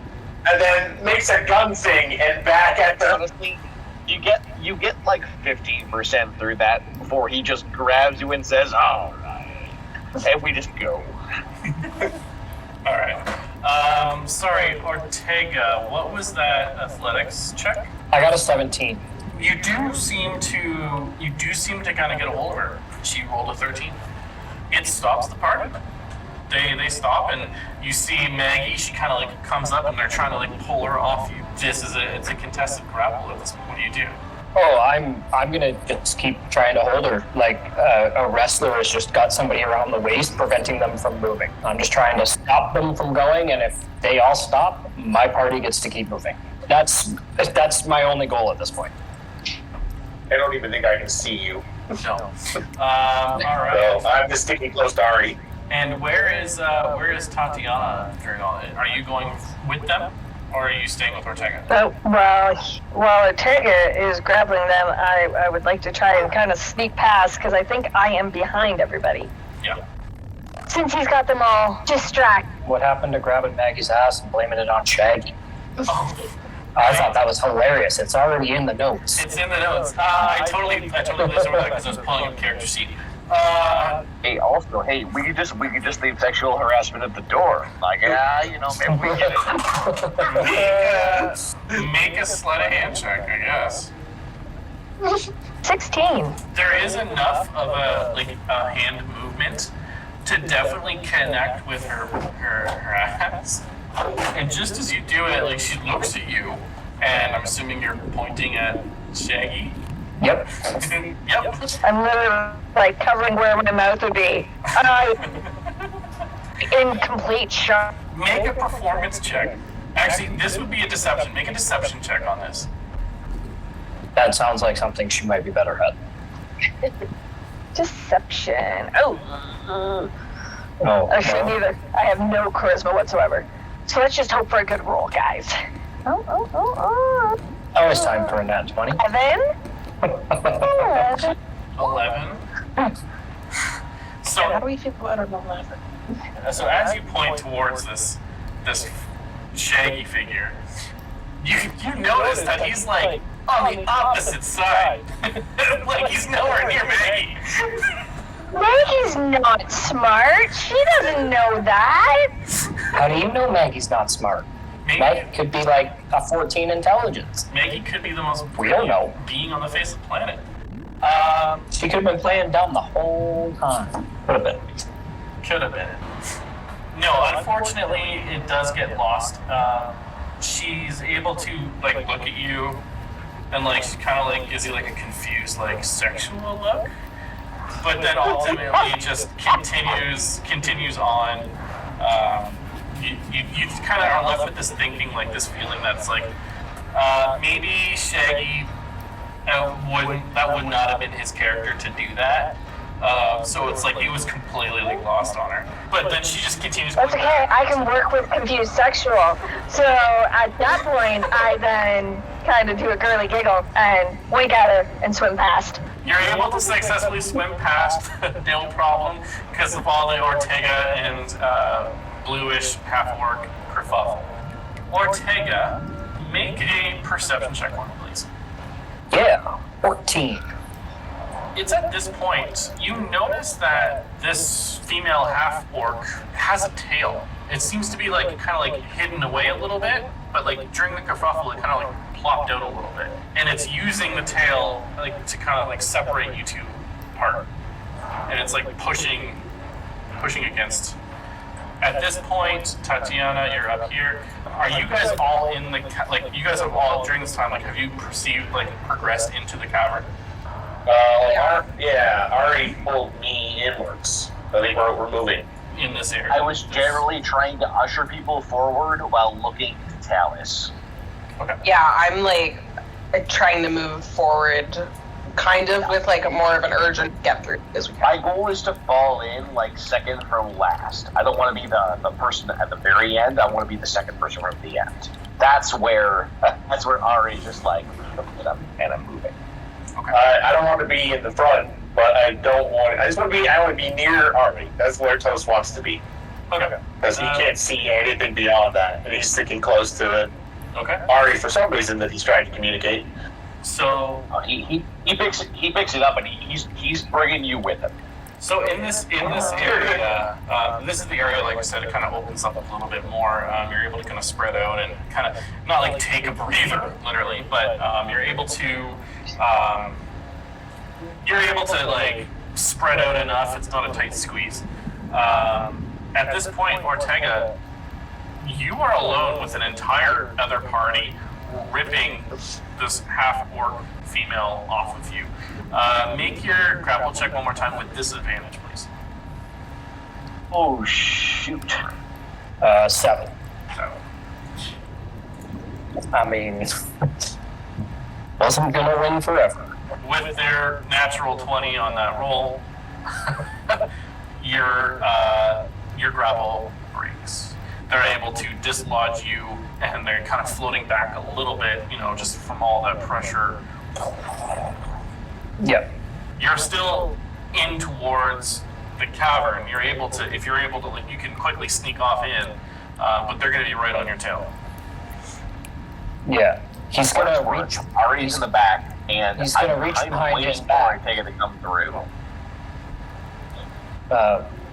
and then makes a gun thing and back at them. Honestly, you get like 15% through that before he just grabs you and says, "All right," and we just go. All right. Sorry, Ortega. What was that athletics check? I got a 17. You do seem to kind of get a hold of her. She rolled a 13. It stops the party. They stop, and you see Maggie. She kind of like comes up, and they're trying to like pull her off you. It's a contested grapple at this point. What do you do? Oh, I'm gonna just keep trying to hold her. Like a wrestler has just got somebody around the waist, preventing them from moving. I'm just trying to stop them from going, and if they all stop, my party gets to keep moving. That's my only goal at this point. I don't even think I can see you. No. All right. So I'm just sticking close to Ari. And where is Tatiana during all it? Are you going with them, or are you staying with Ortega? While Ortega is grappling them, I would like to try and kind of sneak past, because I think I am behind everybody. Yeah. Since he's got them all distracted. What happened to grabbing Maggie's ass and blaming it on Shaggy? Oh. I thought that was hilarious. It's already in the notes. It's in the notes. I totally glazed over that because I was pulling up character sheet. Hey, we could just leave sexual harassment at the door. Like, maybe we get it. Make a sleight of hand check, I guess. 16. There is enough of a hand movement to definitely connect with her ass. And just as you do it, like she looks at you, and I'm assuming you're pointing at Shaggy. Yep. Yep. I'm literally like covering where my mouth would be. In complete shock. Make a performance check. Actually, this would be a deception. Make a deception check on this. That sounds like something she might be better at. Deception. Oh, Actually, neither. I have no charisma whatsoever. So let's just hope for a good roll, guys. Always time for a nat 20. 11. So, How do we feel about our 11? so as you point towards this Shaggy figure, you notice that he's like on the opposite side. Like he's nowhere near Maggie. Maggie's not smart. She doesn't know that. How do you know Maggie's not smart? Maggie could be like a 14 intelligence. Maggie could be the most We don't know. being on the face of the planet. She could have been playing dumb the whole time. Could have been. Could have been. No, unfortunately, it does get lost. She's able to like look at you, and like she kind of like gives you like a confused like sexual look, but then ultimately just continues on. You kind of are left with this thinking, like this feeling that's like maybe Shaggy would not have been his character to do that. So it's like he was completely like lost on her. But then she just continues. That's okay. I can work with confused sexual. So at that point, I then kind of do a girly giggle and wink at her and swim past. You're able to successfully swim past, no problem, because of all the Ortega and bluish half-orc kerfuffle. Ortega, make a perception check for me, please. Yeah, 14. It's at this point you notice that this female half-orc has a tail. It seems to be like kind of like hidden away a little bit, but like during the kerfuffle it kind of like plopped out a little bit, and it's using the tail like to kind of like separate you two apart, and it's like pushing against. At this point, Tatiana, you're up here. Are you guys all in the you guys have all during this time have you progressed into the cavern? Ari pulled me inwards. I think we're moving In this area. I was generally trying to usher people forward while looking to Talus. Okay. Yeah, I'm like trying to move forward, kind of with like a more of an urgent get through as we My can. goal is to fall in like second from last. I don't want to be the person at the very end. I want to be the second person from the end. That's where Ari is just like, and I'm moving. Okay. I don't want to be in the front, but I want to be near Ari. That's where Toast wants to be. Okay. Because he can't see anything beyond that, and he's sticking close to Okay. Ari for some reason that he's trying to communicate. So He picks it up and he's bringing you with him. So in this area, this is the area, like I said, it kind of opens up a little bit more. You're able to kind of spread out and kind of not like take a breather, literally, but you're able to like spread out enough. It's not a tight squeeze. At this point, Ortega, you are alone with an entire other party ripping this half-orc female off of you. Make your grapple check one more time with disadvantage, please. Oh, shoot. 7. So, I mean, wasn't gonna win forever. with their natural 20 on that roll, your grapple breaks. They're able to dislodge you, and they're kind of floating back a little bit, just from all that pressure. Yep. You're still in towards the cavern. If you're able to, you can quickly sneak off in, but they're going to be right on your tail. Yeah. He's gonna reach. Ari's in the back, and He's gonna reach I'm behind waiting his for back. Ortega to come through.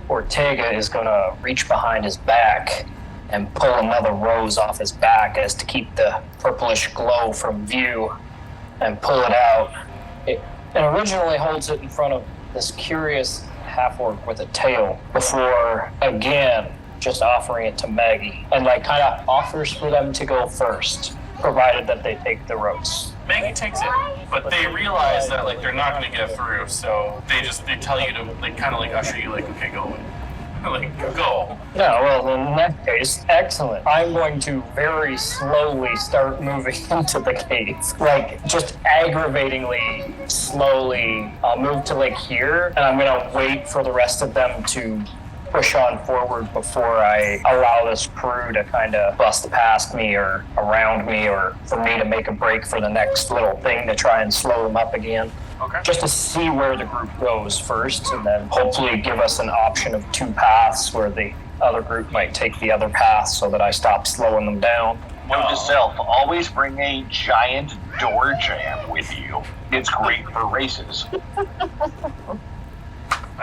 Ortega is gonna reach behind his back and pull another rose off his back as to keep the purplish glow from view, and pull it out. It originally holds it in front of this curious half-orc with a tail before, again, just offering it to Maggie, and kind of offers for them to go first, provided that they take the rose. Maggie takes it, but they realize that they're not going to get through, so they tell you to kind of usher you okay, go away. Go. No, well, in that case, excellent. I'm going to very slowly start moving into the cave. Just aggravatingly slowly. I'll move to here, and I'm going to wait for the rest of them to push on forward before I allow this crew to kind of bust past me or around me, or for me to make a break for the next little thing to try and slow them up again. Okay. Just to see where the group goes first, and then hopefully give us an option of 2 paths where the other group might take the other path so that I stop slowing them down. Note to self, always bring a giant door jamb with you. It's great for races.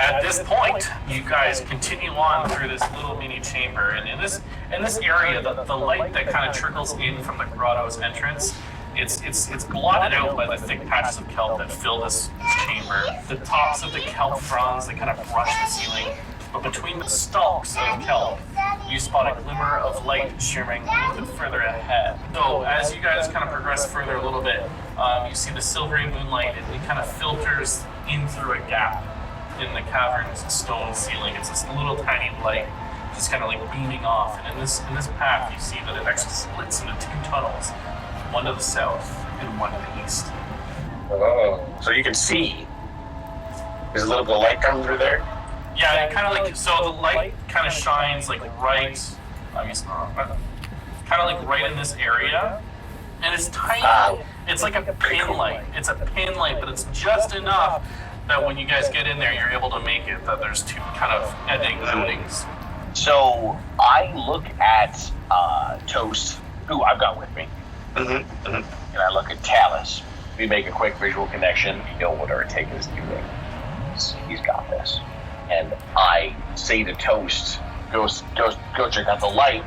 At this point, you guys continue on through this little mini chamber, and in this area, the light that kind of trickles in from the grotto's entrance, it's blotted out by the thick patches of kelp that fill this chamber. The tops of the kelp fronds, they kind of brush the ceiling, but between the stalks of kelp, you spot a glimmer of light shimmering a little bit further ahead. So as you guys kind of progress further a little bit, you see the silvery moonlight, it kind of filters in through a gap in the cavern's stone ceiling. It's this little tiny light just kind of beaming off, and in this path you see that it actually splits into 2 tunnels, one to the south and one to the east. Oh, so you can see. There's a little bit of light coming through there. Yeah, it kind of so the light kind of shines right, kind of right in this area, and it's tiny. It's like a pin light. It's a pin light, but it's just enough that when you guys get in there, you're able to make it that there's 2 kind of endings. So I look at Toast, who I've got with me, and I look at Talus. We make a quick visual connection. You know what Ortega's doing. He's got this. And I say to Toast, go check out the light.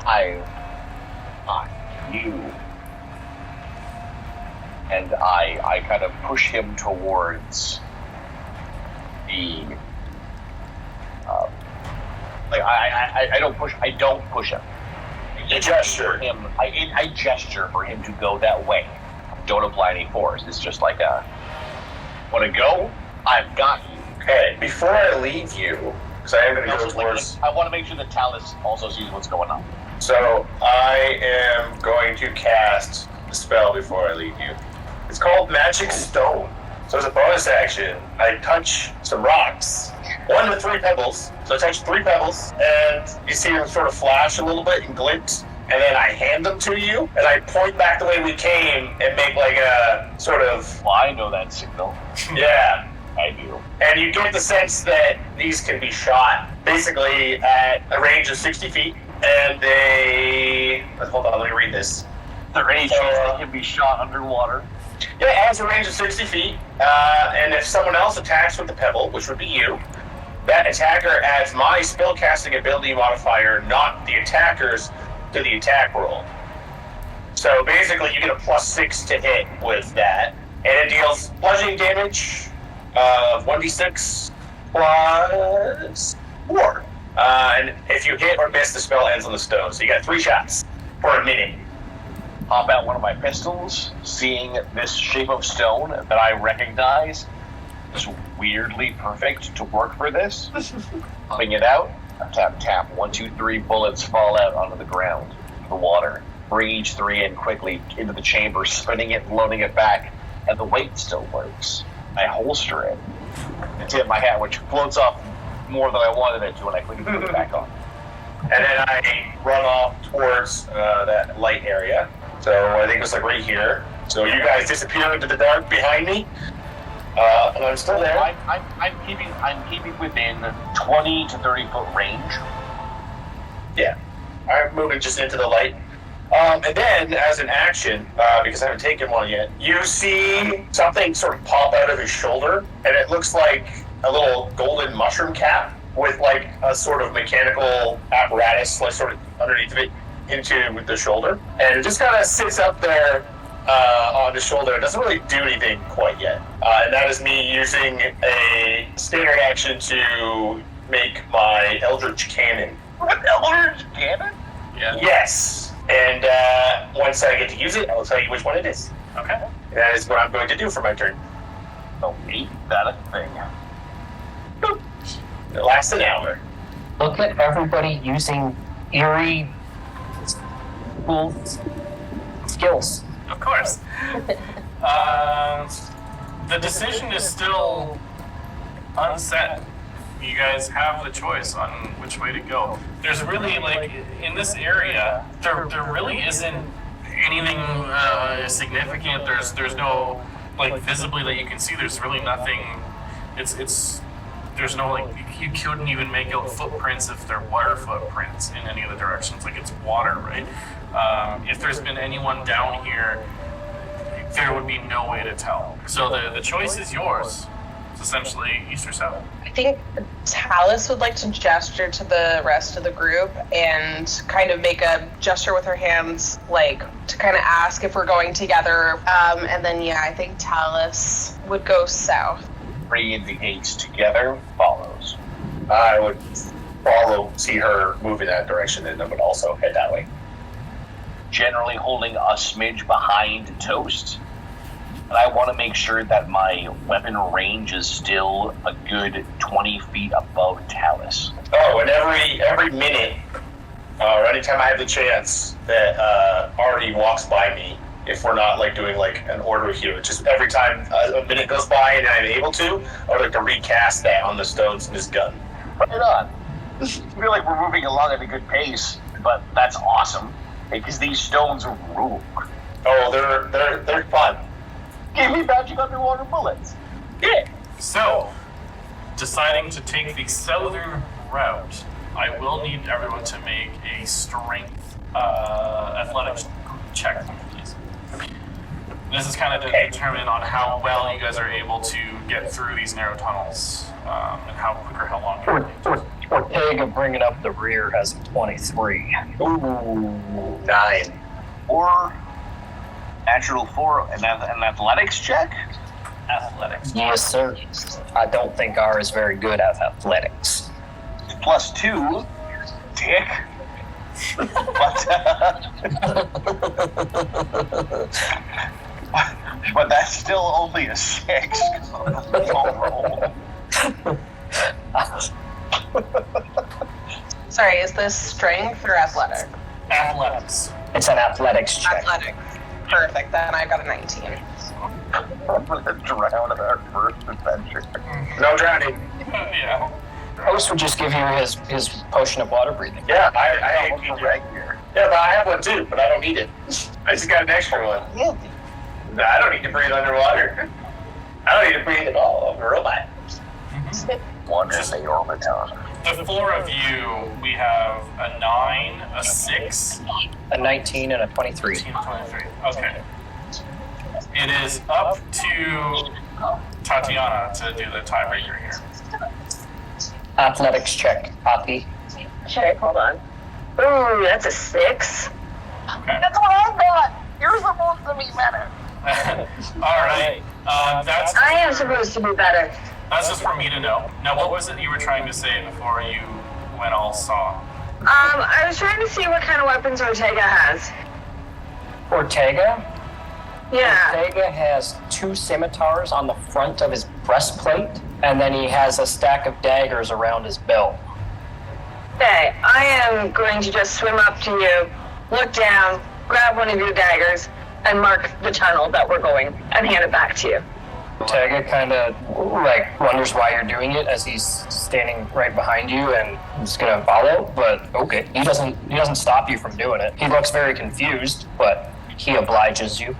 You. And I kind of push him towards the I don't push him. You gesture. I gesture for him to go that way. Don't apply any force. It's just want to go? I've got you. Okay, before I leave you, because I am going to go towards... I want to make sure that Talus also sees what's going on. So, I am going to cast a spell before I leave you. It's called Magic Stone. So as a bonus action, I touch some rocks. 1 to 3 pebbles. So I touch 3 pebbles, and you see them sort of flash a little bit and glint, and then I hand them to you, and I point back the way we came and make a sort of... Well, I know that signal. Yeah. I do. And you get the sense that these can be shot basically at a range of 60 feet, and they... Hold on, let me read this. The range they can be shot underwater. Yeah, it has a range of 60 feet, and if someone else attacks with the pebble, which would be you, that attacker adds my spellcasting ability modifier, not the attacker's, to the attack roll. So basically, you get a +6 to hit with that, and it deals bludgeoning damage of 1d6 plus 4. And if you hit or miss, the spell ends on the stone. So you got 3 shots for a minute. Pop out one of my pistols, seeing this shape of stone that I recognize is weirdly perfect to work for this. Popping it out, tap, 1, 2, 3, bullets fall out onto the ground, the water. Bring each 3 in quickly into the chamber, spinning it, loading it back, and the weight still works. I holster it and tip my hat, which floats off more than I wanted it to when I quickly put it back on. And then I run off towards that light area. So I think it's like right here. So you guys disappear into the dark behind me, and I'm still there. I'm keeping within 20 to 30 foot range. Yeah, I'm moving just into the light. And then, as an action, because I haven't taken one yet, you see something sort of pop out of his shoulder, and it looks like a little golden mushroom cap with like a sort of mechanical apparatus, like sort of underneath of it, into the shoulder, and it just kind of sits up there on the shoulder. It doesn't really do anything quite yet, and that is me using a standard action to make my Eldritch Cannon. Eldritch Cannon? Yeah. Yes, and once I get to use it, I will tell you which one it is. Okay. That is what I'm going to do for my turn. Oh, ain't that a thing? It lasts an hour. Look at everybody using eerie cool skills. Of course. The decision is still unset. You guys have the choice on which way to go. There's really, like, in this area, there really isn't anything significant. There's no, like, visibly that you can see. There's really nothing. There's no, like, you couldn't even make out footprints if they're water footprints in any of the directions. Like, it's water, right? If there's been anyone down here, there would be no way to tell. So the choice is yours. It's essentially east or south. I think Talus would like to gesture to the rest of the group and kind of make a gesture with her hands, like, to kind of ask if we're going together. And then, yeah, I think Talus would go south. 3 indicates together follows. I would see her move in that direction, and then would also head that way. Generally holding a smidge behind Toast. And I want to make sure that my weapon range is still a good 20 feet above Talus. Oh, and every minute, or anytime I have the chance, that Artie walks by me, if we're not like doing like an order here, just every time a minute goes by and I'm able to, I would like to recast that on the stones in his gun. Right on. I feel like we're moving along at a good pace, but that's awesome because these stones rule. Oh, they're fun. Give me magic underwater bullets. Yeah. So, deciding to take the southern route, I will need everyone to make a strength athletics check, please. This is kind of to determine on how well you guys are able to get through these narrow tunnels, and how quick or how long you're Ortega bringing up the rear has a 23. Ooh, 9. Or natural 4, an athletics check? athletics. Yes, sir. I don't think R is very good at athletics. +2, dick. But that's still only a 6 overall. Sorry, is this strength or athletic? Athletics. It's an athletics check. Athletic. Perfect, then I got a 19. I'm gonna drown in our first adventure. No drowning. Yeah. Host would just give you his potion of water breathing. Yeah, I want need the it. Ragbeer. Yeah, but I have one too, but I don't need it. I just got an extra one. No, I don't need to breathe underwater. I don't need to breathe at all. I'm a robot. Wonder if they automaton. The four of you, we have a 9, a 6, A 19 and a 23. 18, 23. Okay. It is up to Tatiana to do the tiebreaker here. Athletics check, Poppy. Check, hold on. Ooh, that's a 6. Okay. That's what I got. You're supposed to be better. All right. That's I am supposed to be better. that's just for me to know. Now, what was it you were trying to say before you went all saw? I was trying to see what kind of weapons Ortega has. Ortega? Yeah. Ortega has 2 scimitars on the front of his breastplate, and then he has a stack of daggers around his belt. Okay, I am going to just swim up to you, look down, grab one of your daggers, and mark the tunnel that we're going, and hand it back to you. Ortega kind of wonders why you're doing it as he's standing right behind you and he's gonna follow, but okay. He doesn't stop you from doing it. He looks very confused, but he obliges you.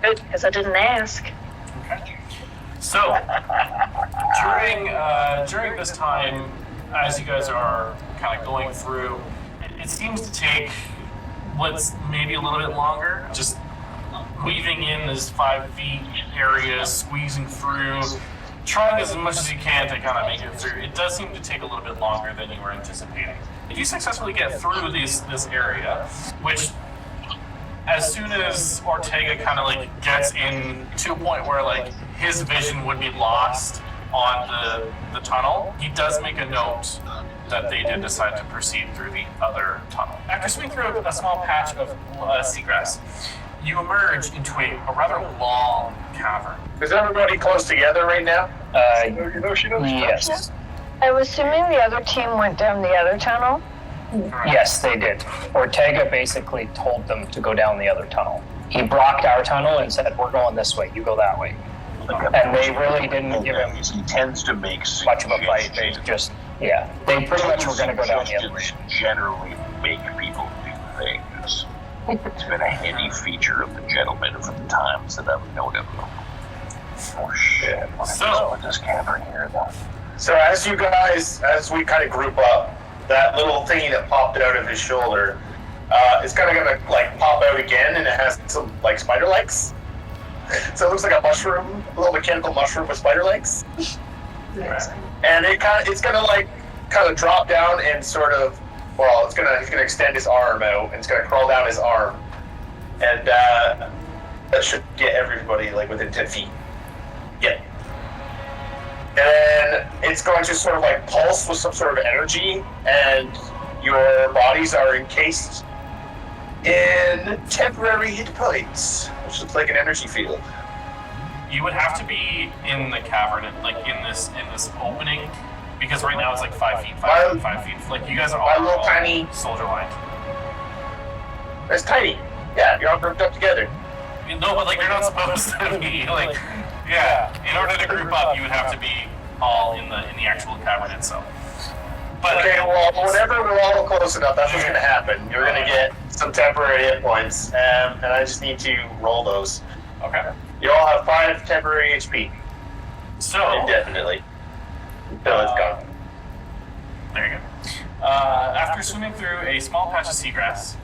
Good, because I didn't ask. Okay. So, during this time, as you guys are kind of going through, it seems to take what's maybe a little bit longer. Just weaving in this 5 feet area, squeezing through, trying as much as you can to kind of make it through. It does seem to take a little bit longer than you were anticipating. If you successfully get through this area, which as soon as Ortega kind of like gets in to a point where like his vision would be lost on the tunnel, he does make a note that they did decide to proceed through the other tunnel. After swimming through a small patch of seagrass, you emerge into a rather long cavern. Is everybody close together right now? Yes. I was assuming the other team went down the other tunnel. Yes, they did. Ortega basically told them to go down the other tunnel. He blocked our tunnel and said, we're going this way, you go that way. And they really didn't give him He tends to make much of a fight. They just, they pretty much were going to go down the other way. Generally make people do things. It's been a handy feature of the gentleman from the times that I've known him. Oh shit. So- This cavern here, though. So as we kind of group up, that little thingy that popped out of his shoulder, it's kind of gonna like pop out again, and it has some like spider legs. So it looks like a mushroom, a little mechanical mushroom with spider legs. And it's gonna like kind of drop down and sort of, he's gonna extend his arm out, and it's gonna crawl down his arm, and that should get everybody like within 10 feet. Yeah. And then it's going to sort of like pulse with some sort of energy, and your bodies are encased in temporary hit points, which looks like an energy field. You would have to be in the cavern, like in this opening, because right now it's like 5 feet, 5 feet. Like you guys are My all little tiny. soldier lined. It's tiny. Yeah, you're all grouped up together. No, but like you're not supposed to be like. Yeah, in order to group up, you would have to be all in the actual cavern itself. But Okay, well, whenever we're all close enough, that's what's going to happen. You're going to get some temporary hit points, and I just need to roll those. okay. You all have 5 temporary HP, So indefinitely, until it's gone. there you go. After swimming through a small patch of seagrass,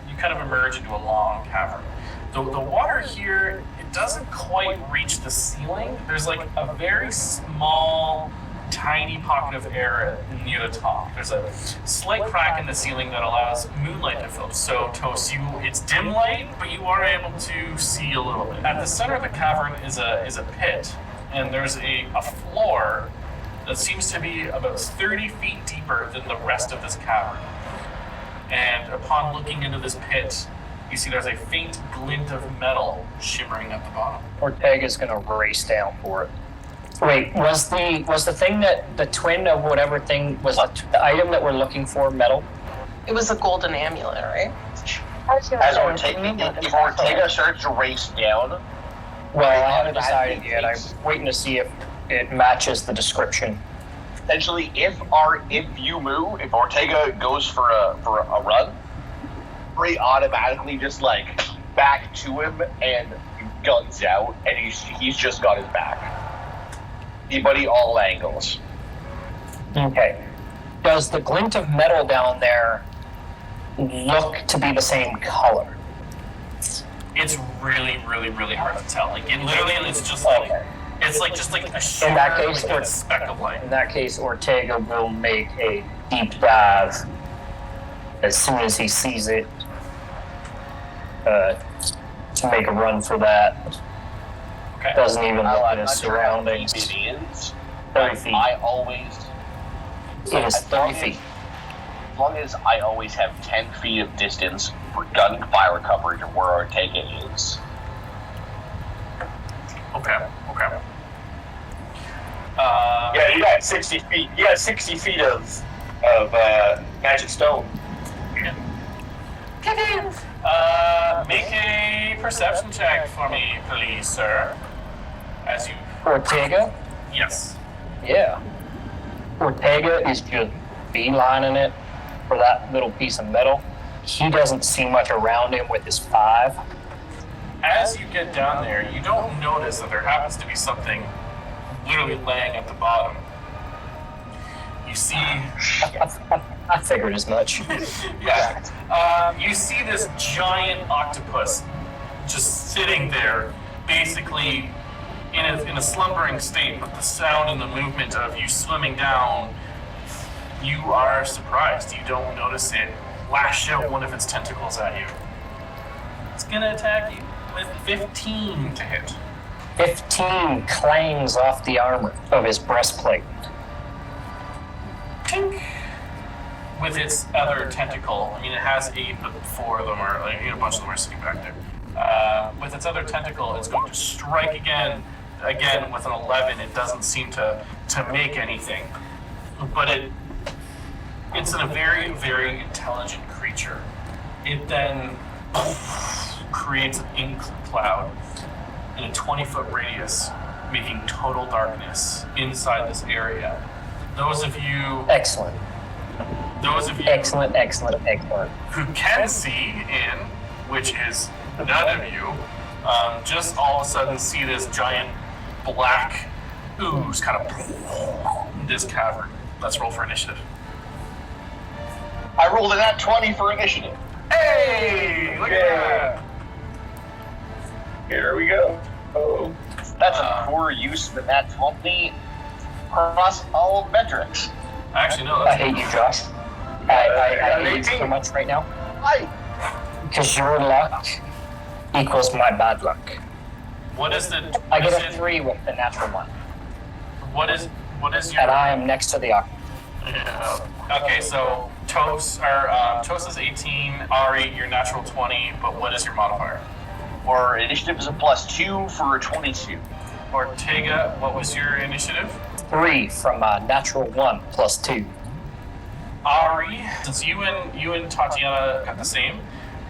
you kind of emerge into a long cavern. The water here, it doesn't quite reach the ceiling. There's like a very small, tiny pocket of air near the top. There's a slight crack in the ceiling that allows moonlight to filter. So Toast, it's dim light, but you are able to see a little bit. At the center of the cavern is a pit, and there's a floor that seems to be about 30 feet deeper than the rest of this cavern. And upon looking into this pit, you see there's a faint glint of metal shimmering at the bottom. Ortega's going to race down for it. Wait, was the thing that the twin of whatever thing was the item that we're looking for metal? It was a golden amulet, right? As if Ortega starts to race down, Well, I haven't decided yet. I'm waiting to see if it matches the description. essentially, if Ortega goes for a run, Ray automatically just like back to him and guns out, and he's just got his back. Anybody, all angles. Okay. Does the glint of metal down there look to be the same color? It's really, really, really hard to tell. Like it literally, it's just like It's like just like a shimmer, that case, like a speck of light. In that case, Ortega will make a deep dive as soon as he sees it to make a run for that. Okay. Doesn't even look at his Not sure how deep surroundings. it is. 30 feet. I always, It is 30 feet. as long as I always have 10 feet of distance for gun fire coverage of where Ortega is. Okay. Yeah, you got 60 feet. You got 60 feet of magic stone. Make a perception check for me, please, sir. As you. Ortega? Yes. Yeah. Ortega is just beelining it for that little piece of metal. He doesn't see much around him with his 5. As you get down there, you don't notice that there happens to be something literally laying at the bottom. You see. I figured as much. Yeah. You see this giant octopus just sitting there, basically in a slumbering state, but the sound and the movement of you swimming down, you are surprised. You don't notice it lash out one of its tentacles at you. It's gonna attack you with 15 to hit. 15 clangs off the armor of his breastplate. Tink. With its other tentacle, I mean, it has 8, but 4 of them are, like, a bunch of them are sitting back there. With its other tentacle, it's going to strike again with an 11. It doesn't seem to make anything, but it's a very, very intelligent creature. It then creates an ink cloud in a 20-foot radius, making total darkness inside this area. Those of you Excellent. Excellent. who can see in, which is none of you, just all of a sudden see this giant black ooze kind of in this cavern. Let's roll for initiative. I rolled a nat 20 for initiative. Hey, look at that. Here we go. Oh. That's a poor use of the nat 20 across all metrics. Actually, no, I that's hate you, Josh. I hate you so much right now. Why? Because your luck equals my bad luck. what is the? I what is get a 3 with the natural one. What is your? And I am next to the octopus. Yeah. Okay, so Tos is 18. Ari, your natural 20. But what is your modifier? Or initiative is a +2 for a 22. Ortega, what was your initiative? 3 from my natural 1 plus 2. Ari, since you and Tatiana got the same,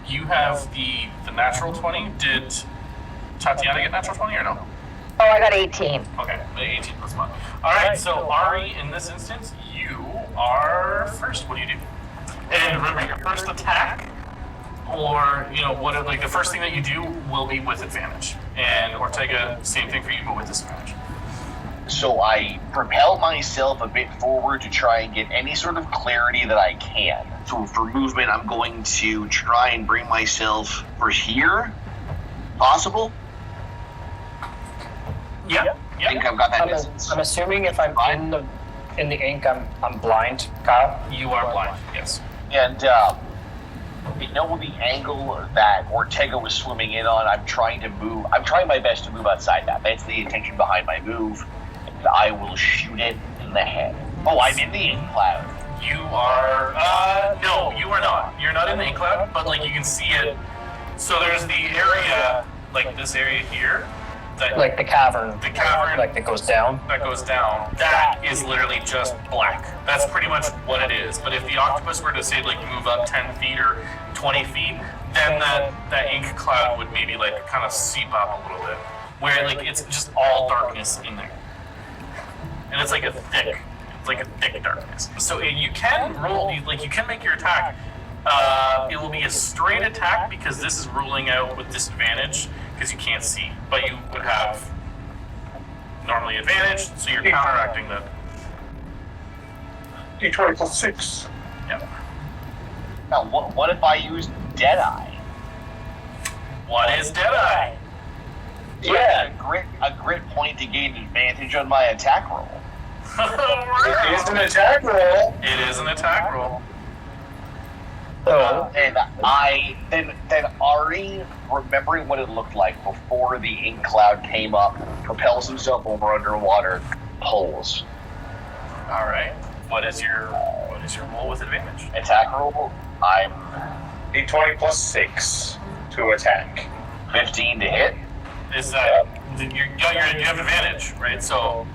you have the natural 20. Did Tatiana get natural 20 or no? Oh, I got 18. Okay, the 18 plus 1. All right, so Ari, in this instance, you are first. What do you do? And remember, your first attack, or what? The first thing that you do will be with advantage. And Ortega, same thing for you, but with disadvantage. So I propel myself a bit forward to try and get any sort of clarity that I can. So for movement, I'm going to try and bring myself for here, possible. Yeah. I think I've got that distance. I'm assuming if I'm in the ink, I'm blind, Kyle. You are blind. Yes. And you know the angle that Ortega was swimming in on. I'm trying my best to move outside that. That's the intention behind my move. And I will shoot it in the head. Oh, I'm in the ink cloud. You are. No, you are not. You're not in the ink cloud, but you can see it. So there's the area, this area here. Like the cavern. The cavern. That goes down. That goes down. That is literally just black. That's pretty much what it is. But if the octopus were to say move up 10 feet or 20 feet, then that ink cloud would maybe kind of seep up a little bit. Where it's just all darkness in there. And it's a thick darkness. So you can roll, you can make your attack. It will be a straight attack because this is ruling out with disadvantage because you can't see. But you would have normally advantage, so you're counteracting the D20 plus 6. Yeah. Now, what if I use Deadeye? What is Deadeye? Yeah, a grit point to gain advantage on my attack roll. It is an attack roll. It is an attack roll. And then Ari, remembering what it looked like before the ink cloud came up, propels himself over underwater, pulls. All right. What is your roll with advantage? Attack roll, I'm D20 plus 6 to attack. 15 to hit. Is that you have advantage, right? So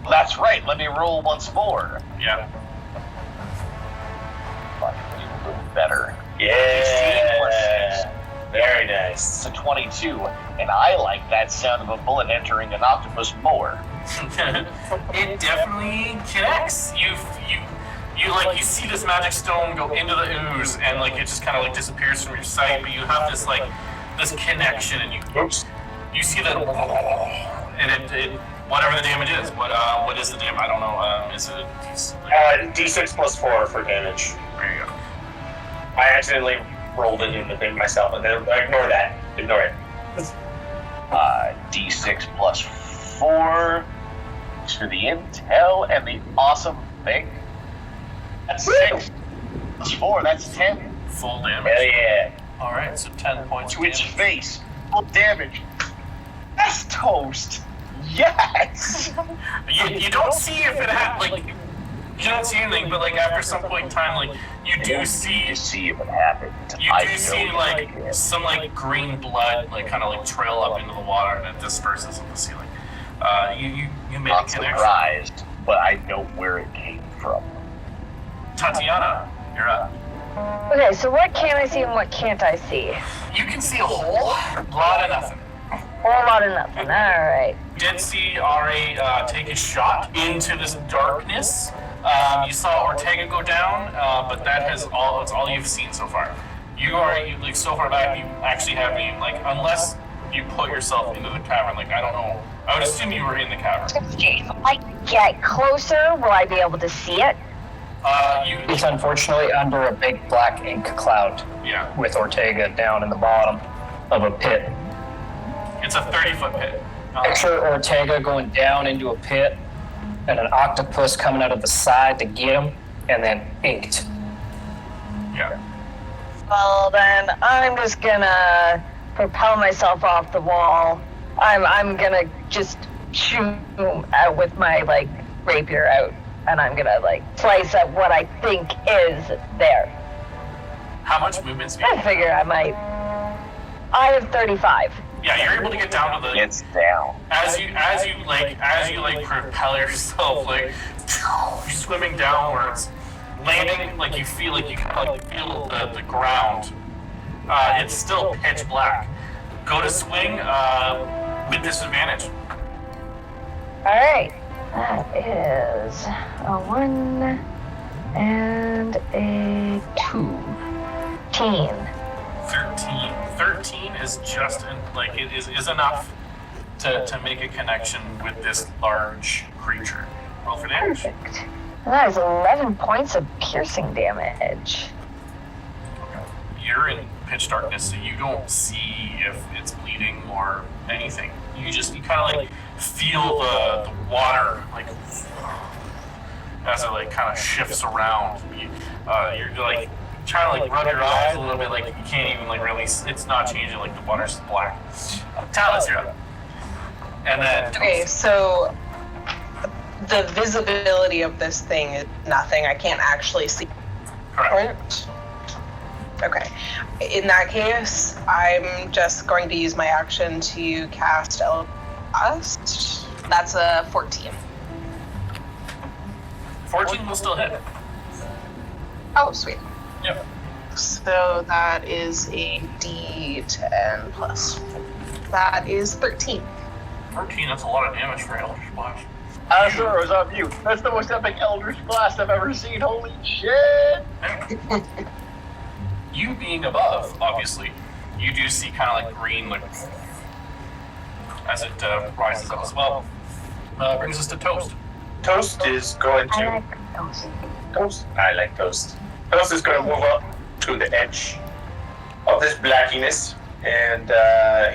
That's right, let me roll once more. yeah. A little better. 16 plus 6. Yeah. Very nice. It's a 22, and I like that sound of a bullet entering an octopus more. It definitely connects. You see this magic stone go into the ooze, and like it just kind of like disappears from your sight. But you have this like this connection, and you see that, and it whatever the damage is. What is the damage? I don't know. Is it D6 plus 4 for damage. there you go. I accidentally rolled it in the thing myself, and then ignore that. Ignore it. D6 plus 4 for the intel and the awesome thing. That's 6 plus 4, that's 10. Full damage. Hell yeah. All right, so 10 points. To its damage. face. Full damage. That's toast. Yes! You don't see if it you don't see anything, but like after some point in time, like you do see if it happened. You do see like some like green blood like kind of like trail up into the water and it disperses on the ceiling. You made a Not connection. surprised, but I know where it came from. Tatiana, you're up. Okay, so what can I see and what can't I see? You can see a whole lot of nothing. Whole lot of nothing. Alright. You did see Ari take a shot into this darkness. You saw Ortega go down, but that's all you've seen so far. You like so far back, you actually haven't even like unless you put yourself into the cavern. Like I don't know. I would assume you were in the cavern. If I get closer, will I be able to see it? It's unfortunately under a big black ink cloud Yeah, with Ortega down in the bottom of a pit. it's a 30-foot pit. Picture Ortega going down into a pit and an octopus coming out of the side to get him and then inked. Yeah. Well, then I'm just gonna propel myself off the wall. I'm gonna just shoot out with my like rapier out, and I'm gonna like slice at what I think is there. How much movement speed? I figure I might. I have 35. Yeah, you're able to get down to the It's down. as you propel yourself like swimming downwards, landing like you feel like you kind of like feel the ground. It's still pitch black. Go to swing with disadvantage. All right, that is a 1 and a 2. 13 is just like it is enough to make a connection with this large creature. Roll for damage. Perfect. That is 11 points of piercing damage. You're in pitch darkness, so you don't see if it's bleeding or anything. You kind of like feel the water like as it like kind of shifts around. You're like trying to like rub your eyes a little bit, like you can't even like really. It's not changing. Like the water's black. Talus, you're up. And then Okay, so the visibility of this thing is nothing. I can't actually see. correct. Okay. In that case, I'm just going to use my action to cast Blast. That's a 14. 14 will still hit. Oh, sweet. Yep. So that is a D10 plus. That is 13. 13. That's a lot of damage for Eldritch Blast. Sure, it was on mute. That's the most epic Eldritch Blast I've ever seen. Holy shit! You being above, obviously, you do see kind of like green, like as it rises up as well. Brings us to Toast. Toast is going I to. like those. Toast? I like Toast. Toast is going to move up to the edge of this blackiness and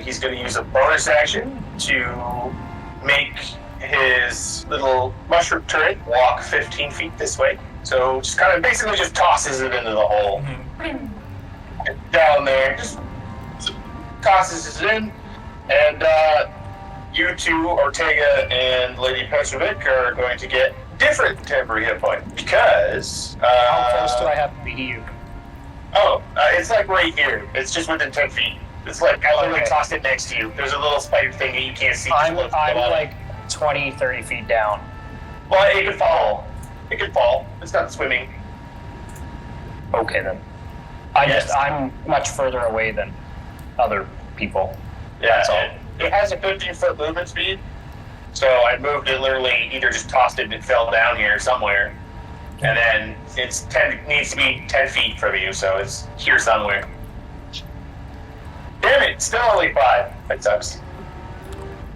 he's going to use a bonus action to make his little mushroom turret walk 15 feet this way. So just kind of basically just tosses it into the hole. Down there, just tosses it in, and you two, Ortega and Lady Petrovic, are going to get different temporary hit points because. How close do I have to be to you? It's like right here. It's just within 10 feet. It's like I literally tossed it next to you. There's a little spider thing that you can't see. I'm like 20, 30 feet down. Well, it could fall. It could fall. It's not swimming. Okay then. I'm much further away than other people. Yeah, that's all. It has a 15-foot movement speed, so I moved it literally. Either just tossed it and it fell down here somewhere, and then needs to be 10 feet from you, so it's here somewhere. Damn it! Still only 5. That sucks.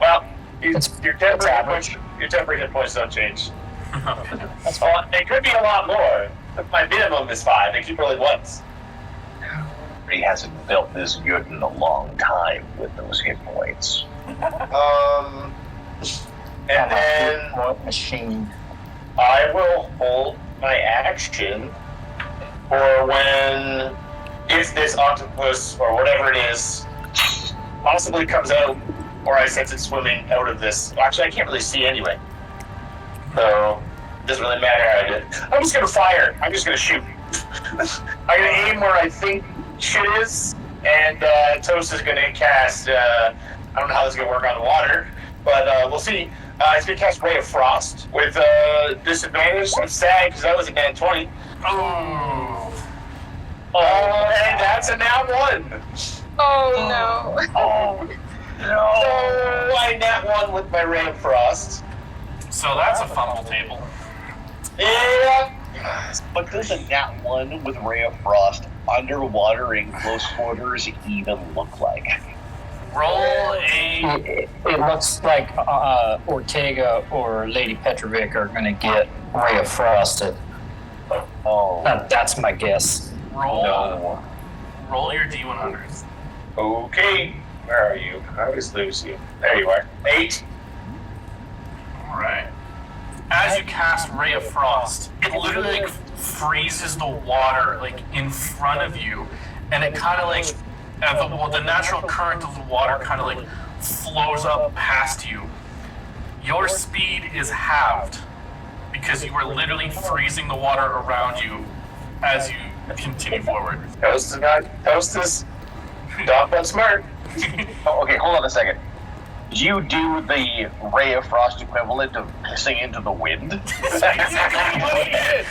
Well, your temporary hit points don't change. That's fine. It could be a lot more. My minimum is 5. They keep rolling once. He hasn't felt this good in a long time with those hit points. And then machine. I will hold my action for if this octopus or whatever it is possibly comes out, or I sense it swimming out of this. Actually, I can't really see anyway, so it doesn't really matter how I did. I'm just gonna fire. I'm just gonna shoot. I'm gonna aim where I think shit is, and Toast is gonna cast. I don't know how this is gonna work on the water, but we'll see. He's gonna cast Ray of Frost with disadvantage. I'm sad because that was a nat 20. And that's a nat 1. Oh no. Oh no! So I nat 1 with my Ray of Frost. So that's a fumble table. Yeah. But does a nat 1 with Ray of Frost underwater in close quarters even look like? Roll a. It looks like Ortega or Lady Petrovic are going to get Ray of Frosted. Oh. That's my guess. Roll your D100s. Okay. Where are you? I always lose you. There you are. 8. Alright. As you cast Ray of Frost, it literally freezes the water in front of you, and it kind of the natural current of the water kind of flows up past you. Your speed is halved because you are literally freezing the water around you as you continue forward. Toast is not that smart. Okay, hold on a second. You do the Ray of Frost equivalent of pissing into the wind? That's exactly what he did.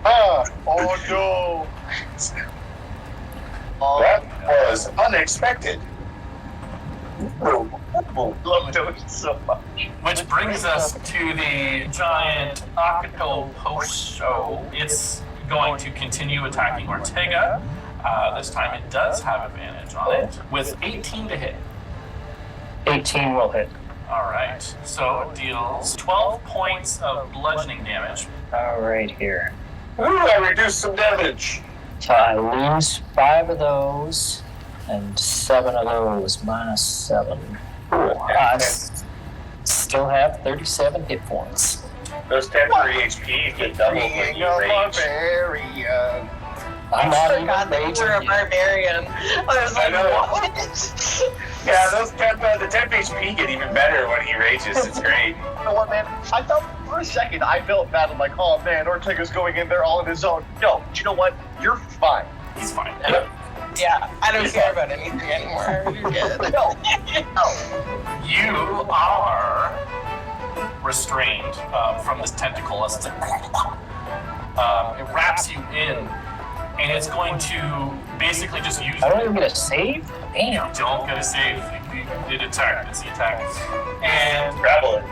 Oh no! That was unexpected. Love Toast so much. Which brings us to the giant octopus show. It's going to continue attacking Ortega. This time it does have advantage on it with 18 to hit. 18 will hit. All right, so it deals 12 points of bludgeoning damage. All right, here. Ooh, I reduced some damage. So I lose 5 of those and 7 of those, minus 7. I still have 37 hit points. Those temporary HP get doubled when you rage. I'm I not forgot even that you were a raging. barbarian. I was like, know. what? Yeah, the temp HP get even better when he rages. It's great. You know what, man? I felt for a second, I felt bad. I'm like, oh man, Ortega's going in there all on his own. No, do you know what? You're fine. He's fine. Yeah, I don't care about anything anymore. You're good. No. You are restrained from this tentacle as it wraps you in, and it's going to basically just use. I don't even get a save? Damn. Don't get a save. It attacked. It's the attack, and Grapple it.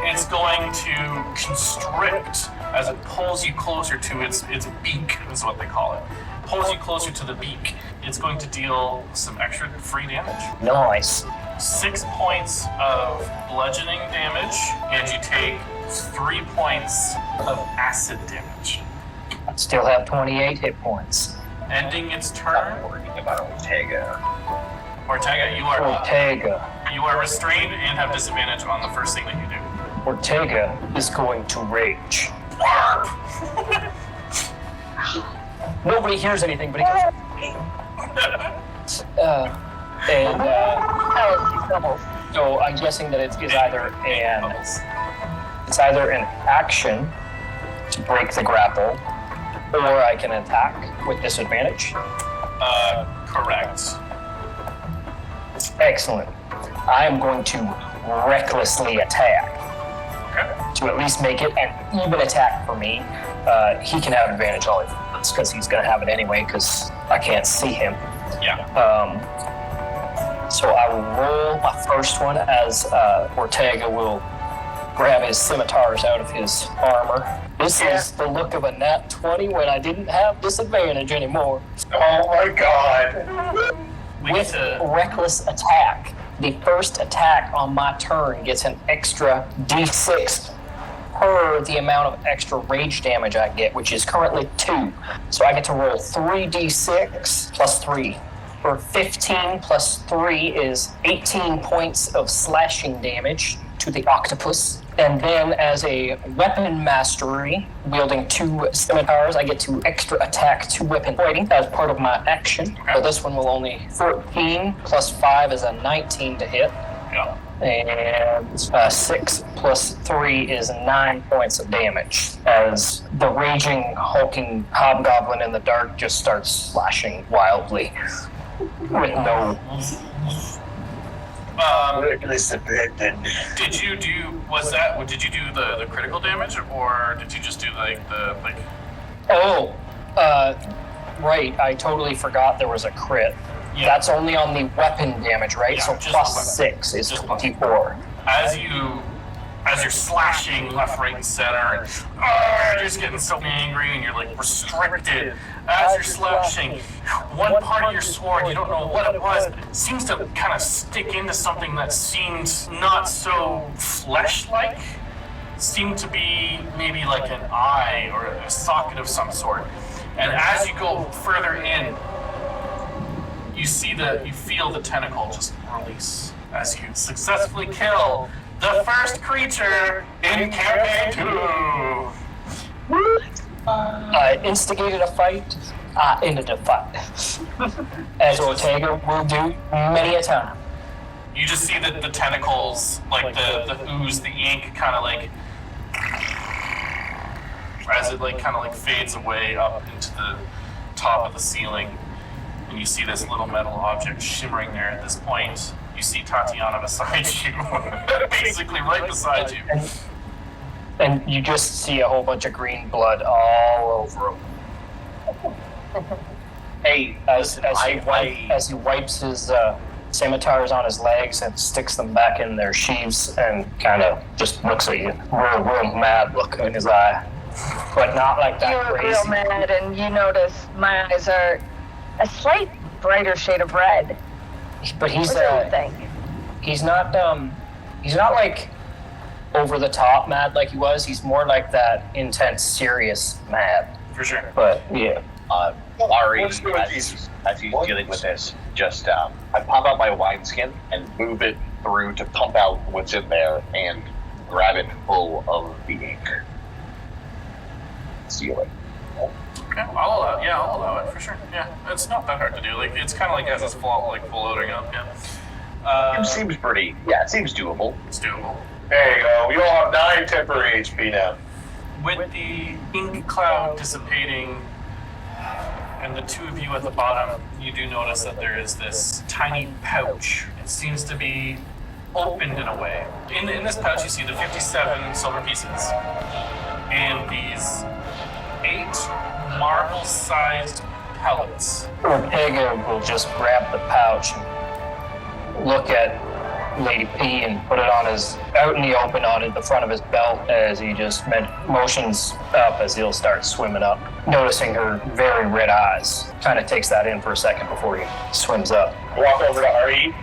it's going to constrict as it pulls you closer to its beak. Is what they call it. Pulls you closer to the beak. It's going to deal some extra free damage. Nice. 6 points of bludgeoning damage, and you take 3 points of acid damage. I still have 28 hit points. ending its turn. Worrying about Ortega. Ortega, you are restrained and have disadvantage on the first thing that you do. Ortega is going to rage. Nobody hears anything, but he goes. So I'm guessing that it's either an action to break the grapple, or I can attack with disadvantage. Correct. Excellent. I am going to recklessly attack. Okay. To at least make it an even attack for me. He can have advantage all he wants because he's going to have it anyway because I can't see him. Yeah. So I will roll my first one as Ortega will grab his scimitars out of his armor. This is the look of a nat 20 when I didn't have disadvantage anymore. Oh my god. With reckless attack, the first attack on my turn gets an extra d6 per the amount of extra rage damage I get, which is currently 2. So I get to roll 3d6 plus 3. For 15 plus 3 is 18 points of slashing damage to the octopus. And then as a weapon mastery, wielding 2 scimitars, I get to extra attack 2 weapon fighting as part of my action. So this one will only 14 plus 5 is a 19 to hit. Yeah. And 6 plus 3 is 9 points of damage as the raging, hulking hobgoblin in the dark just starts slashing wildly with no... Did you do the critical damage, or did you just do Right, I totally forgot there was a crit. Yeah. That's only on the weapon damage, right? Yeah, so just plus weapon. 6 is Just 24. as you're slashing left, right, and center, and you're just getting so angry, and you're like restricted. As you're slashing, one part of your sword, you don't know what it was, but it seems to kind of stick into something that seems not so flesh-like. Seemed to be maybe like an eye or a socket of some sort. And as you go further in, you feel the tentacle just release as you successfully kill the first creature in campaign 2. I instigated a fight, I ended a fight. As Ortega will do many a time. You just see that the tentacles, like the ooze, the ink, kind of like, as it like kind of like fades away up into the top of the ceiling, and you see this little metal object shimmering there. At this point, you see Tatiana beside you, basically right beside you. And you just see a whole bunch of green blood all over him. Hey, As he wipes his scimitars on his legs and sticks them back in their sheaths and kind of just looks at you. Real mad look in his eye. But not like that You look crazy. real mad, and you notice my eyes are a slight brighter shade of red. But he's What do you think? he's not like over the top mad like he was. He's more like that intense, serious mad. For sure. But yeah. Ari, What's going on? as he's dealing with this, just I pop out my wineskin and move it through to pump out what's in there and grab it full of the ink. Seal it. Okay, I'll allow it for sure. Yeah, it's not that hard to do. Like it's kind of like as it's floating up. Yeah. It seems pretty. Yeah, it seems doable. It's doable. There you go. We all have 9 temporary HP now. With the ink cloud dissipating and the two of you at the bottom, you do notice that there is this tiny pouch. It seems to be opened in a way. In this pouch, you see the 57 silver pieces and these 8 marble-sized pellets. Ortega will just grab the pouch and look at Lady P and put it on out in the open on the front of his belt as he just motions up as he'll start swimming up. Noticing her very red eyes. Kind of takes that in for a second before he swims up. Walk over to Ari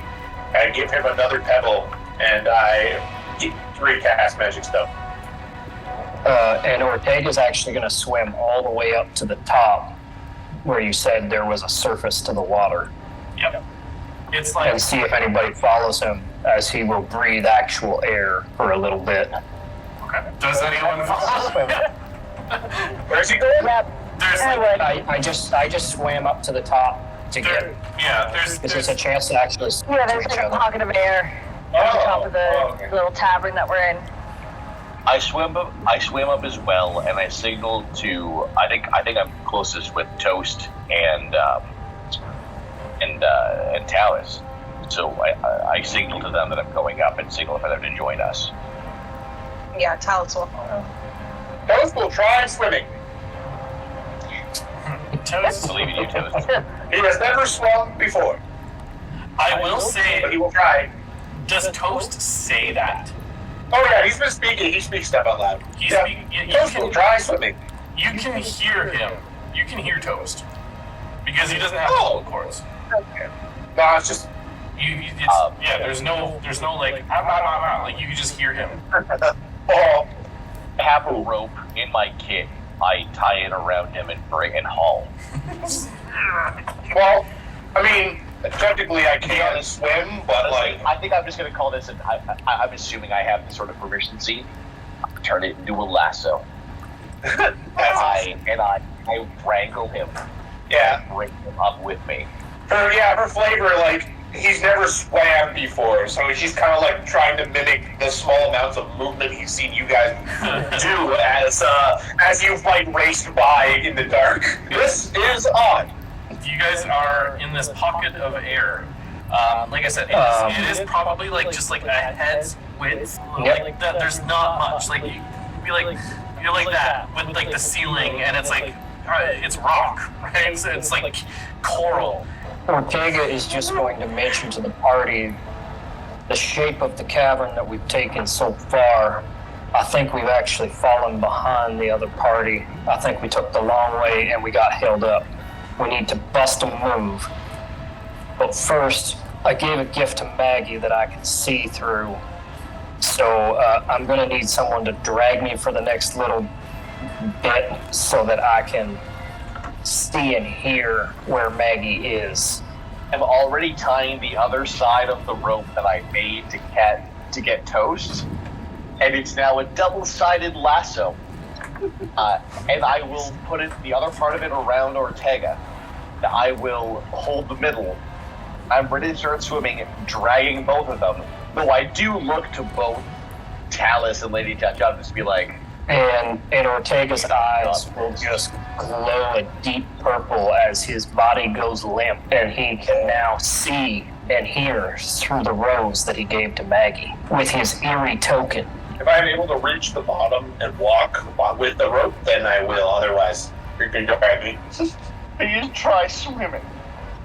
and give him another pebble, and I get 3 cast magic stuff. And Ortega's actually going to swim all the way up to the top where you said there was a surface to the water. Yep. It's like And see if anybody follows him as he will breathe actual air for a little bit. okay. Does anyone follow? Where's he going? Yep. There's I like would. I just swam up to the top to get. there's a chance to actually. Yeah, there's like a pocket of air at the top of the okay. little tavern that we're in. I swim up as well, and I signal to. I think I'm closest with Toast and Talis. So I signal to them that I'm going up, and signal for them to join us. Yeah, Talus will follow. Toast will try swimming. Toast. Believe in you, Toast. He has never swum before, I will but say, he will try. does Toast say that? Oh yeah, he's been speaking. He speaks stuff out loud. He's Yeah. speak- you Toast will can- try swimming. You can hear him. You can hear Toast because he doesn't have Oh. vocal cords. No, it's just. There's no like like you can just hear him. Oh, I have a rope in my kit. I tie it around him and haul. well, I mean, technically I can't swim, but like. I think I'm just gonna call this. I'm assuming I have this sort of proficiency. Turn it into a lasso. I wrangle him. Yeah. Bring him up with me. For flavor, like he's never swam before, so he's kind of like trying to mimic the small amounts of movement he's seen you guys do as you like raced by in the dark. This is odd. You guys are in this pocket of air. Like I said, it is probably like just like a head's width. Like that. There's not much. Like you be like you're like that with like the ceiling, and it's like it's rock, right? It's like coral. Ortega is just going to mention to the party the shape of the cavern that we've taken so far. I think we've actually fallen behind the other party. I think we took the long way and we got held up. We need to bust a move. But first, I gave a gift to Maggie that I can see through. So I'm going to need someone to drag me for the next little bit so that I can see and hear where Maggie is. I'm already tying the other side of the rope that I made to get Toast, and it's now a double-sided lasso. And I will put the other part of it around Ortega. I will hold the middle. I'm ready to start swimming, dragging both of them. Though I do look to both Talis and Lady Tachon to be like, And Ortega's eyes will just glow a deep purple as his body goes limp, and he can now see and hear through the rose that he gave to Maggie with his eerie token. If I'm able to reach the bottom and walk with the rope, then I will. Otherwise, you can drag me. please try swimming.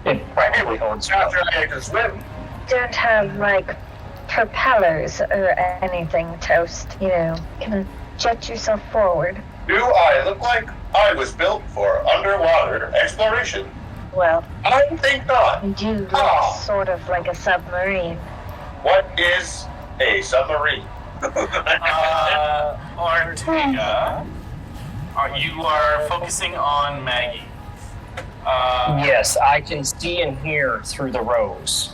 It probably holds After up. I can swim. Don't have like propellers or anything, Toast. You know, kind of jet yourself forward. Do I look like I was built for underwater exploration? Well, I think not. you do look Oh. sort of like a submarine. What is a submarine? Ortega, you are focusing on Maggie. Yes, I can see and hear through the rose.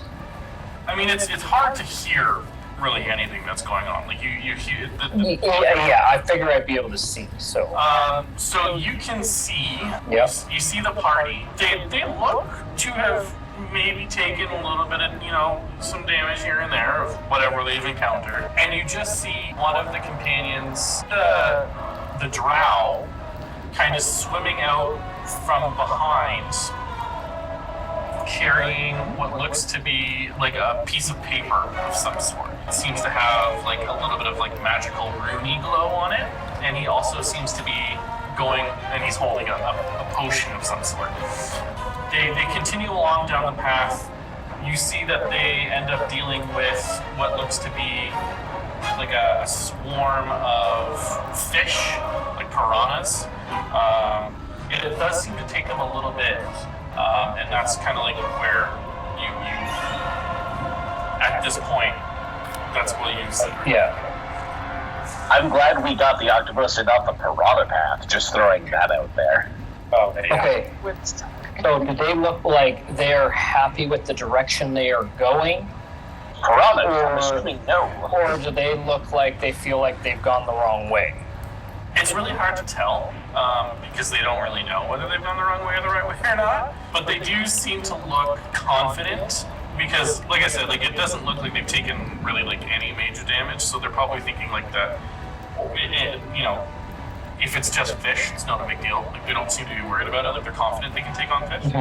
I mean, it's hard to hear really anything that's going on. Like you hear. Yeah, I figure I'd be able to see, so. So you can see. Yep. You see the party. They look to have maybe taken a little bit of some damage here and there of whatever they've encountered, and you just see one of the companions, the drow, kind of swimming out from behind, carrying what looks to be like a piece of paper of some sort. It seems to have like a little bit of like magical runey glow on it, and he also seems to be going, and he's holding a potion of some sort. They continue along down the path. You see that they end up dealing with what looks to be like a swarm of fish, like piranhas. It does seem to take them a little bit, and that's kind of like where you at this point, that's what you see. Yeah. I'm glad we got the octopus and not the piranha path, just throwing that out there. Oh, yeah. Okay. So do they look like they're happy with the direction they are going? Piranha, I'm assuming no. Or do they look like they feel like they've gone the wrong way? It's really hard to tell because they don't really know whether they've gone the wrong way or the right way or not. But they do seem to look confident because, like I said, like it doesn't look like they've taken really like any major damage. So they're probably thinking like that. You know, if it's just fish, it's not a big deal. Like they don't seem to be worried about it. Like they're confident they can take on fish.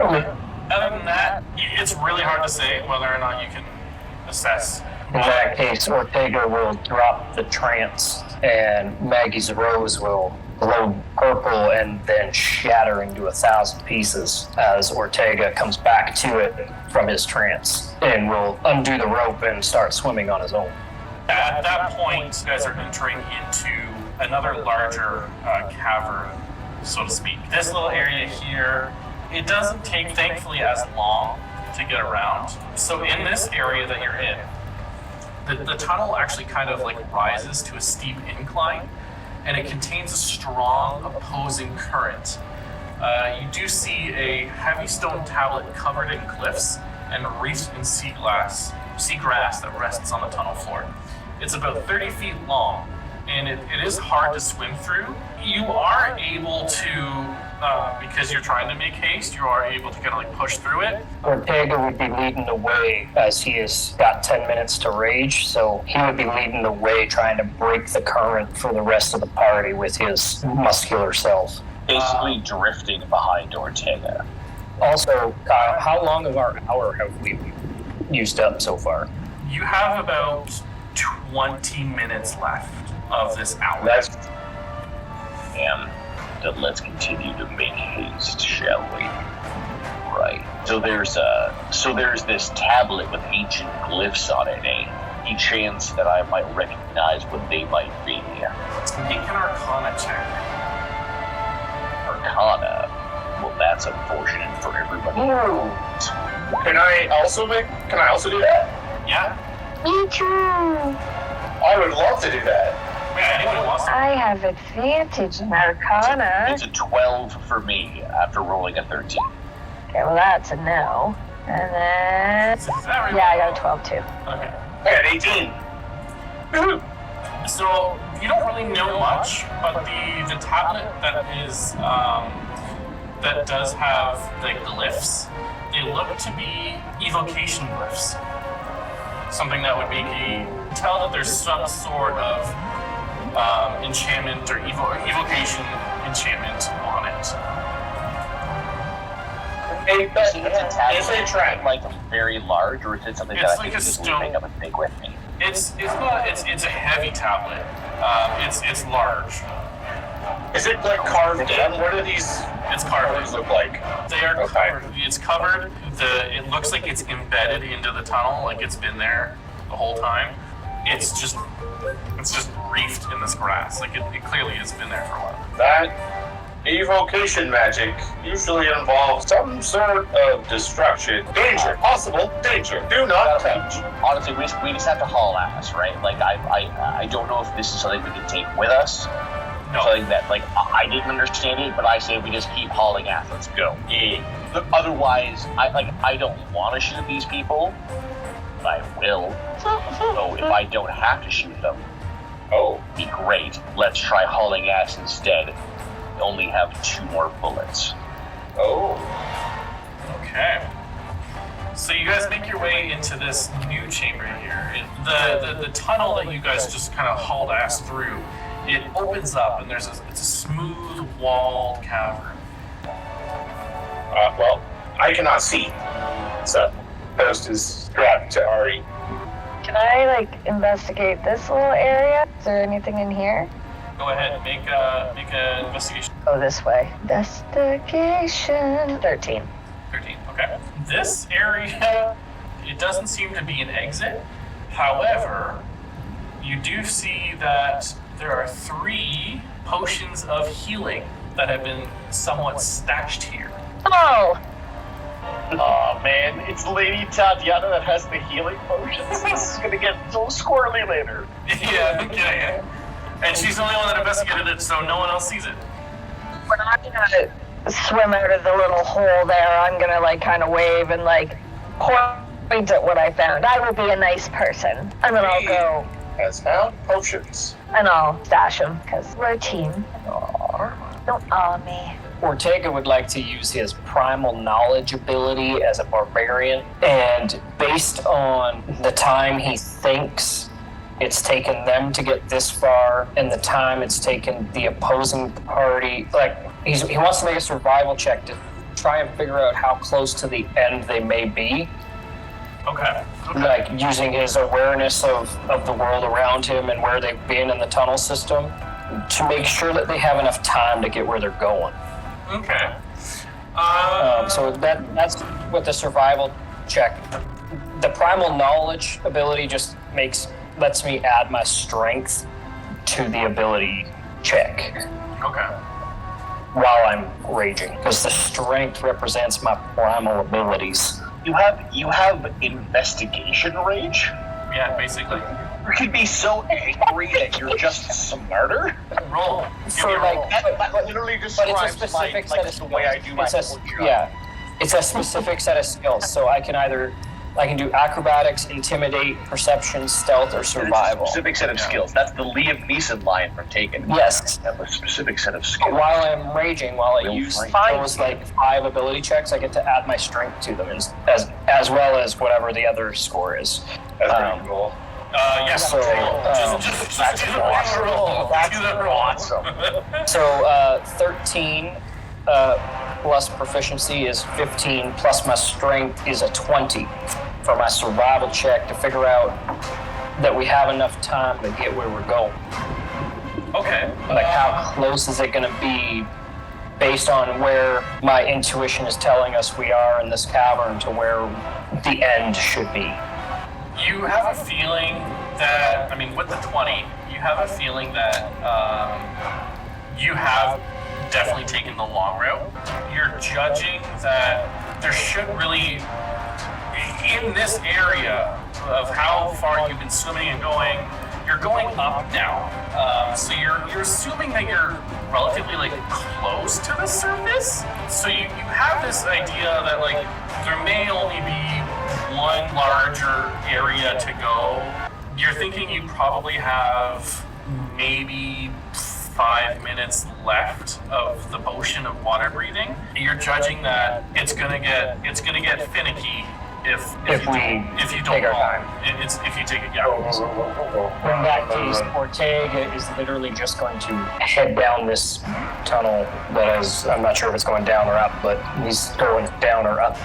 Other than that, it's really hard to say whether or not you can assess. In that case, Ortega will drop the trance and Maggie's rose will glow purple and then shatter into 1,000 pieces as Ortega comes back to it from his trance and will undo the rope and start swimming on his own. At that point, you guys are entering into another larger cavern, so to speak. This little area here, it doesn't take, thankfully, as long to get around. So in this area that you're in, the tunnel actually kind of like rises to a steep incline, and it contains a strong opposing current. You do see a heavy stone tablet covered in glyphs and wreathed in sea grass that rests on the tunnel floor. It's about 30 feet long, and it is hard to swim through. You are able to, because you're trying to make haste, you are able to kind of like push through it. Ortega would be leading the way as he has got 10 minutes to rage, so he would be leading the way trying to break the current for the rest of the party with his muscular self. Basically drifting behind Ortega. Also, Kyle, how long of our hour have we used up so far? You have about 20 minutes left of this hour. Then let's continue to make haste, shall we? Right. So there's this tablet with ancient glyphs on it, eh? Any chance that I might recognize what they might be? Make an Arcana check. Arcana. Well, that's unfortunate for everybody. Can I also do that? Yeah? Me too. I would love to do that. Yeah, anyone wants to. I have advantage in Arcana. It's a 12 for me after rolling a 13. Okay, well that's a no. And then Is that right? yeah, I got a 12 too. Okay. I got 18. Woohoo! So you don't really know much, but the tablet that is that does have the glyphs, they look to be evocation glyphs. Something that would make you tell that there's some sort of enchantment or evocation enchantment on it. Hey, but Is it is it trap? like very large, or is it something It's that I like can a just stone. pick up and take with me? It's a heavy tablet. It's large. Is it like carved in? What do these It's carvings carved. look like? They are Okay. covered. It's covered. It looks like it's embedded into the tunnel, like it's been there the whole time. It's just reefed in this grass. Like it clearly has been there for a while. That evocation magic usually involves some sort of destruction. Danger. Possible danger. Do not touch. Honestly, we just have to haul ass, right? Like I don't know if this is something we can take with us. No. Something that like I didn't understand it, but I say we just keep hauling ass. Let's go. Look, otherwise, I don't want to shoot these people, but I will. So if I don't have to shoot them, be great. Let's try hauling ass instead. We only have 2 more bullets. Okay. So you guys make your way into this new chamber here. The tunnel that you guys just kind of hauled ass through, it opens up and it's a smooth walled cavern. Well, I cannot see. So, post is strapped to Ari. Can I like investigate this little area? Is there anything in here? Go ahead, make an investigation. Go this way. Investigation 13. 13. Okay. This area, it doesn't seem to be an exit. However, you do see that there are 3 potions of healing that have been somewhat stashed here. Oh, Oh man, it's Lady Tatiana that has the healing potions. This is gonna get so squirrely later. Yeah. And she's the only one that investigated it, so no one else sees it. We're not gonna swim out of the little hole there. I'm gonna like kind of wave and like point at what I found. I will be a nice person, and then I'll go Has found potions. and I'll stash them because we're a team. Aww. Don't awe me. Ortega would like to use his primal knowledge ability as a barbarian, and based on the time he thinks it's taken them to get this far and the time it's taken the opposing party, like he wants to make a survival check to try and figure out how close to the end they may be. Okay. Like using his awareness of the world around him and where they've been in the tunnel system to make sure that they have enough time to get where they're going. Okay. So that's what the survival check. The primal knowledge ability just lets me add my strength to the ability check Okay. while I'm raging, because the strength represents my primal abilities. You have investigation rage? Yeah, basically. You could be so angry that you're just smarter? Roll. Give For me a like, roll. That literally but it's describes a specific set of the way I do my skills. whole job. Yeah, it's a specific set of skills. So I can do acrobatics, intimidate, perception, stealth, or And survival. It's a specific set of skills. That's the Liam Neeson line from Taken. Yes. You have a specific set of But skills. while I'm raging, while I Real use fight. those like 5 ability checks, I get to add my strength to them as well as whatever the other score is. That's pretty cool. Yes. So, Just do the awesome. roll. That's Do the roll. awesome. So 13 plus proficiency is 15, plus my strength is a 20 for my survival check to figure out that we have enough time to get where we're going. Okay. Like how close is it going to be based on where my intuition is telling us we are in this cavern to where the end should be. You have a feeling that, I mean, with the 20, you have a feeling that you have definitely taken the long route. You're judging that there should really, in this area of how far you've been swimming and going, you're going up now. So you're assuming that you're relatively like close to the surface. So you have this idea that like there may only be one larger area to go. You're thinking you probably have maybe 5 minutes left of the potion of water breathing. You're judging that it's gonna get finicky if you don't take our roll. time. If you take it, yeah. In that case, Ortega is literally just going to head down this tunnel that is, I'm not sure if it's going down or up, but he's going down or up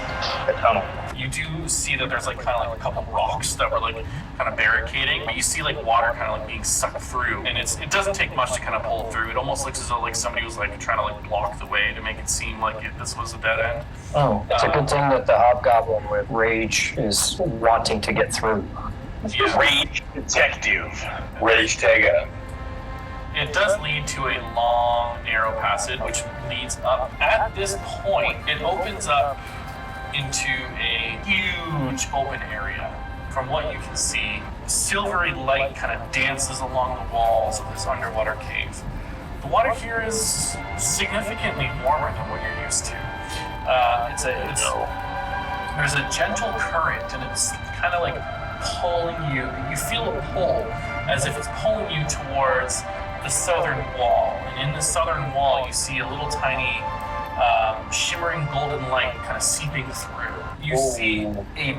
the tunnel. You do see that there's like kind of like a couple rocks that were like kind of barricading, but you see like water kind of like being sucked through, and it doesn't take much to kind of pull through. It almost looks as though like somebody was like trying to like block the way to make it seem like this was a dead end. Oh, it's a good thing that the hobgoblin with rage is wanting to get through. Yeah. Rage detective. Rage Tega. It does lead to a long, narrow passage which leads up. At this point, it opens up into a huge open area. From what you can see, silvery light kind of dances along the walls of this underwater cave. The water here is significantly warmer than what you're used to. There's a gentle current, and it's kind of like pulling you. You feel a pull as if it's pulling you towards the southern wall. And in the southern wall, you see a little tiny shimmering golden light kind of seeping through. You see a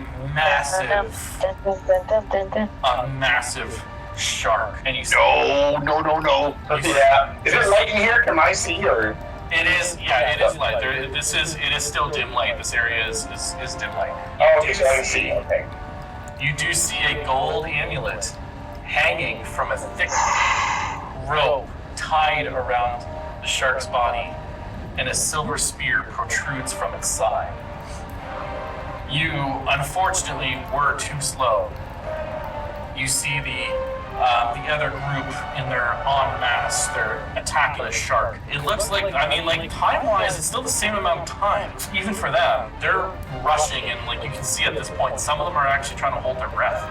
massive shark, and you see No. Yeah. Is it light in here? Can I see or? it is light. It is still dim light. This area is dim light. Oh, okay, so I can see. Okay. You do see a gold amulet hanging from a thick rope tied around the shark's body, and a silver spear protrudes from its side. You, unfortunately, were too slow. You see the other group in their en masse. They're attacking the shark. It looks like, time-wise, it's still the same amount of time. Even for them, they're rushing, and like you can see at this point, some of them are actually trying to hold their breath.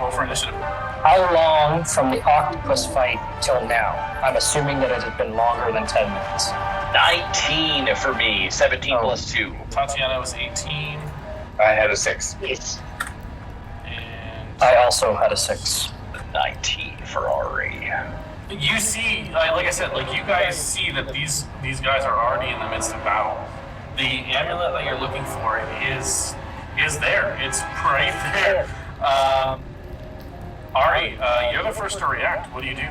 Roll for initiative. How long from the octopus fight till now? I'm assuming that it has been longer than 10 minutes. 19 for me. 17 plus 2. Tatiana was 18. I had a 6. Yes. And I also had a 6. 19 for Ari. you see, like I said, like you guys see that these guys are already in the midst of battle. The amulet that you're looking for is there. It's right there. Ari, you're the first to react. What do you do?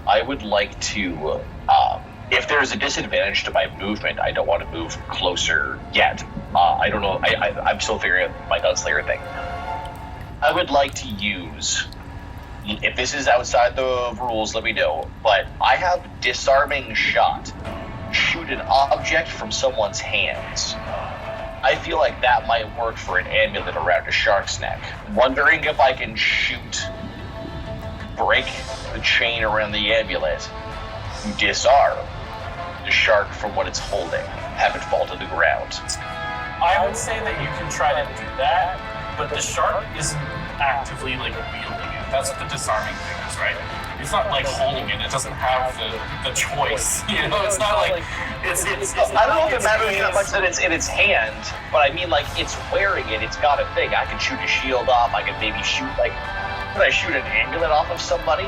I would like to, if there's a disadvantage to my movement, I don't want to move closer yet. I don't know. I'm still figuring out my Gunslinger thing. I would like to use, if this is outside the rules, let me know, but I have disarming shot. Shoot an object from someone's hands. I feel like that might work for an amulet around a shark's neck. Wondering if I can break the chain around the amulet, disarm the shark from what it's holding, have it fall to the ground. I would say that you can try to do that, but the shark isn't actively like wielding it. That's what the disarming thing is, right? It's not like holding it. It doesn't have the choice. You know, it's not like it's I don't know if it matters that much that it's in its hand, but I mean, like, it's wearing it. It's got a thing. I can shoot a shield off. I can maybe shoot, like, could I shoot an amulet off of somebody?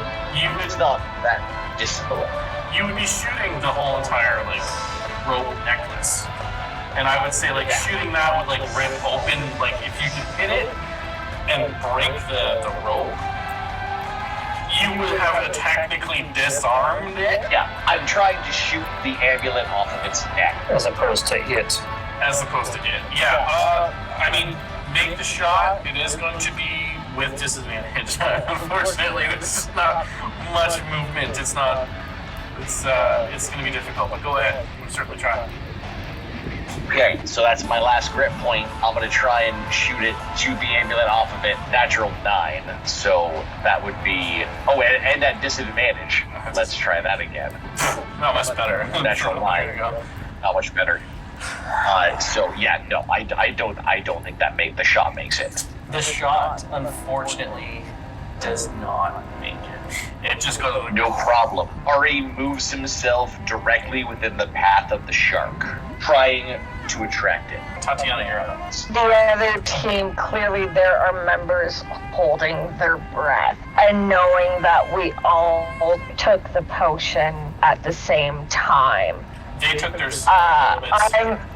It's not that dissimilar. You would be shooting the whole entire like rope necklace, and I would say like shooting that would like rip open. Like if you could hit it and break the rope, you would have technically disarmed it. Yeah, I'm trying to shoot the amulet off of its neck. As opposed to it. As opposed to it. Yeah. I mean, make the shot. It is going to be with disadvantage. Unfortunately, there's not much movement. It's not. It's going to be difficult. But go ahead. You can certainly try. Okay, so that's my last grip point. I'm going to try and shoot the amulet off of it. Natural 9. So that would be... Oh, and at disadvantage. Let's try that again. Not much better. Natural 9. There you go. Not much better. So yeah, no, I don't think the shot makes it. The shot, unfortunately, does not make it. It just goes... No problem. Ari moves himself directly within the path of the shark, trying to attract it. Tatiana, you're up. The other team, clearly there are members holding their breath and knowing that we all took the potion at the same time. They took theirs a little bit sooner.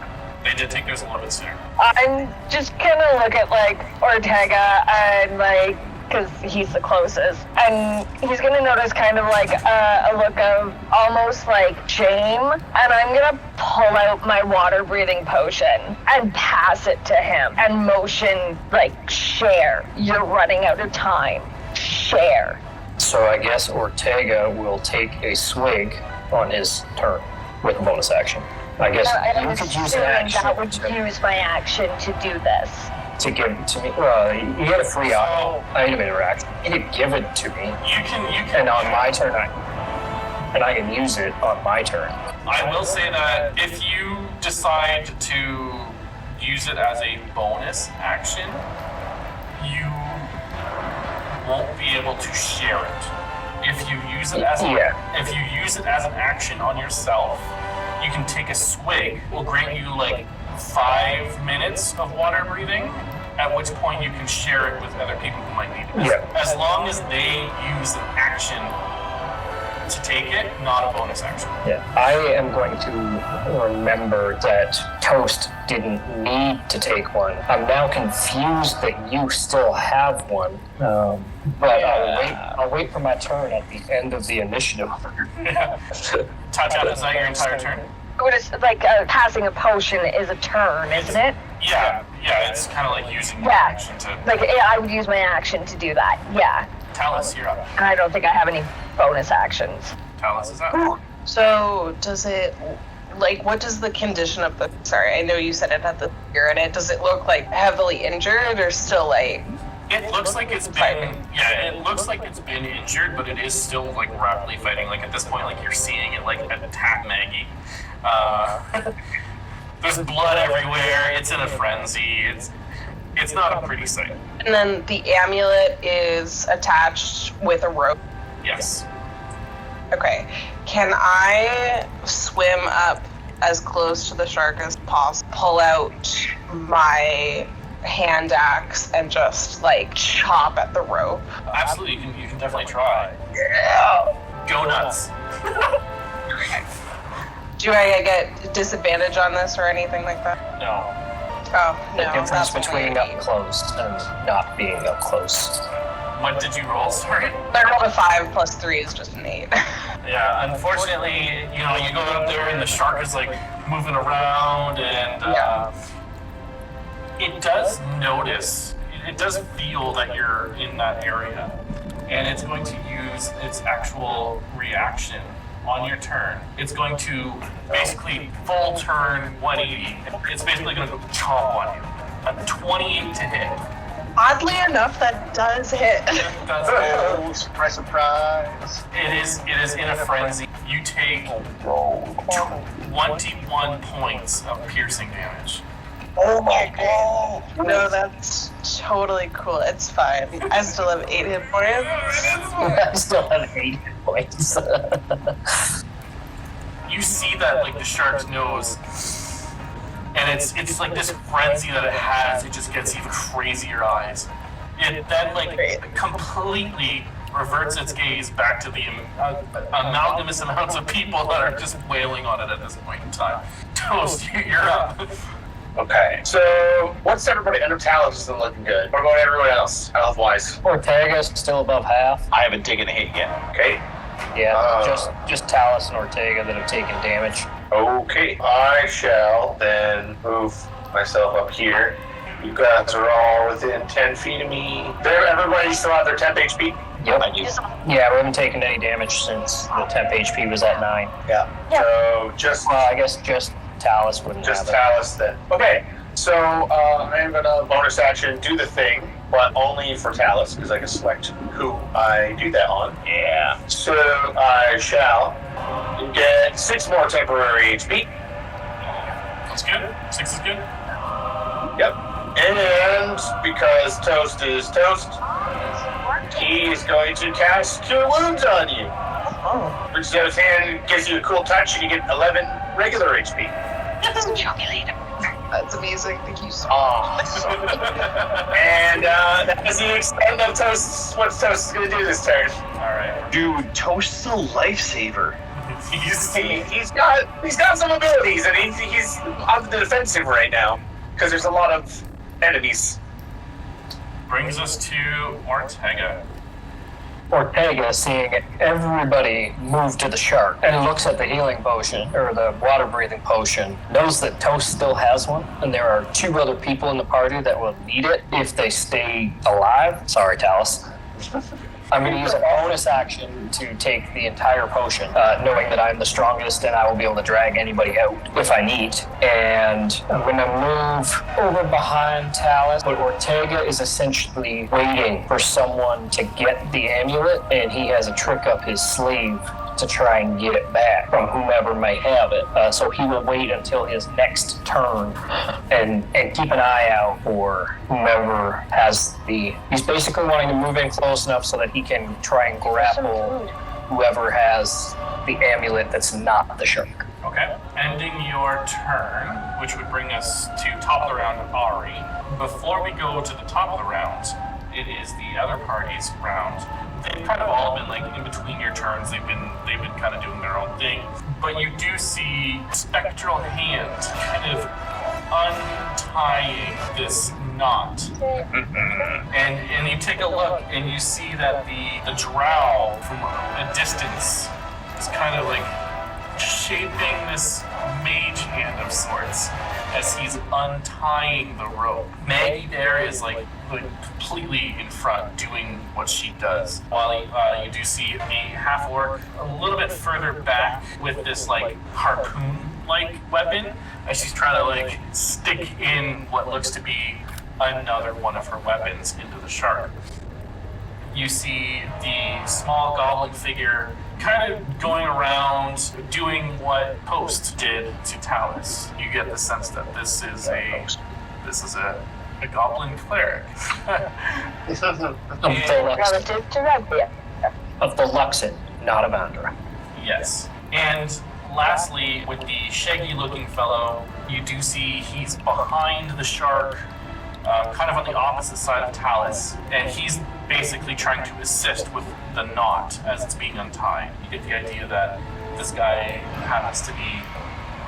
They did take theirs a little bit sooner. I'm just gonna look at like Ortega and like, because he's the closest, and he's gonna notice kind of like a look of almost like shame, and I'm gonna pull out my water breathing potion and pass it to him and motion like, share, you're running out of time, share. So I guess Ortega will take a swig on his turn with a bonus action. I guess you could use an action that would use my action to do this. to give it to me. Well, you get a free item interaction. You could give it to me. You can. And on my turn, I can use it on my turn. I will say that if you decide to use it as a bonus action, you won't be able to share it. If you use it as if you use it as an action on yourself, you can take a swig. Will grant you like 5 minutes of water breathing, at which point you can share it with other people who might need it. As long as they use an action to take it, not a bonus action. Yeah, I am going to remember that Toast didn't need to take one. I'm now confused that you still have one, but I'll wait for my turn at the end of the initiative. Tatiana, is that your entire turn? Like passing a potion is a turn, isn't it? Yeah, it's kind of like using your action to... Like, I would use my action to do that, yeah. Talus, you're up. And I don't think I have any bonus actions. Talus is up. So, does it, like, what does the condition of the, sorry, I know you said it had the spear in it, does it look, like, heavily injured or still, like... It looks like it's been, it looks like it's been injured, but it is still, like, rapidly fighting. Like, at this point, like, you're seeing it, like, attack Maggie. There's blood everywhere. It's in a frenzy. It's not a pretty sight. And then the amulet is attached with a rope. Yes. Okay. Can I swim up as close to the shark as possible, pull out my hand axe, and just like chop at the rope? Absolutely, you can definitely try. Yeah. Go nuts. Do I get disadvantage on this or anything like that? No. Oh, no. The difference that's between only up close and not being up close. What did you roll? Sorry. I rolled a 5 plus 3 is just an 8. Yeah, unfortunately, you know, you go up there and the shark is like moving around, and it does notice, it does feel that you're in that area, and it's going to use its actual reaction on your turn. It's going to basically full turn 180. It's basically going to chomp on you. A 28 to hit. Oddly enough, that does hit. That's Oh, surprise, surprise. It is in a frenzy. You take 21 points of piercing damage. Oh my god. No, that's totally cool. It's fine. I still have 8 hit points. I still have 8 points. You see that like the shark's nose, and it's like this frenzy that it has. It just gets even crazier eyes. It then like completely reverts its gaze back to the amalgamous amounts of people that are just wailing on it at this point in time. Toast, you're up. Okay, so what's everybody under Talus isn't looking good? What about everyone else, health-wise? Ortega's still above half. I haven't taken a hit yet. Okay. Yeah, just Talus and Ortega that have taken damage. Okay. I shall then move myself up here. You guys are all within 10 feet of me. Everybody still have their temp HP? Yep. I do. Yeah, we haven't taken any damage since the temp HP was at 9. Yeah. So just Well, I guess just Talus wouldn't just have it. Talus then. Okay. So I am gonna bonus action do the thing, but only for Talus because I can select who I do that on. Yeah. So I shall get 6 more temporary HP. That's good. 6 is good. Yep. And because Toast is Toast, he is going to cast Cure Wounds on you. Oh. Which goes in, gives you a cool touch, and you get 11 regular HP. That's amazing. Thank you so much. Awesome. And that is the extent of Toast. What Toast is going to do this turn. Alright. Dude, Toast's a lifesaver. He's got some abilities, and he's on the defensive right now because there's a lot of enemies. Brings us to Ortega. Ortega, seeing everybody move to the shark, and looks at the healing potion, or the water-breathing potion, knows that Toast still has one, and there are 2 other people in the party that will need it if they stay alive. Sorry, Talus. I'm going to use a bonus action to take the entire potion, knowing that I'm the strongest and I will be able to drag anybody out if I need. And I'm going to move over behind Talus, but Ortega is essentially waiting for someone to get the amulet, and he has a trick up his sleeve to try and get it back from whomever may have it. So he will wait until his next turn and keep an eye out for whomever has he's basically wanting to move in close enough so that he can try and grapple whoever has the amulet that's not the shark. Okay. Ending your turn, which would bring us to top of the round, Ari. Before we go to the top of the round, it is the other party's round. They've kind of all been like in between your turns. They've been kind of doing their own thing. But you do see spectral hand kind of untying this knot. And you take a look and you see that the drow from a distance is kind of like shaping this mage hand of sorts as he's untying the rope. Maggie there is like completely in front doing what she does, while you do see a half orc a little bit further back with this like harpoon like weapon as she's trying to like stick in what looks to be another one of her weapons into the shark. You see the small goblin figure kind of going around doing what Post did to Talus. You get the sense that this is a a goblin cleric. Of the Relative to Ragbeer. Luxon, not Amandra. Yes. And lastly, with the shaggy-looking fellow, you do see he's behind the shark, kind of on the opposite side of Talus, and he's basically trying to assist with the knot as it's being untied. You get the idea that this guy happens to be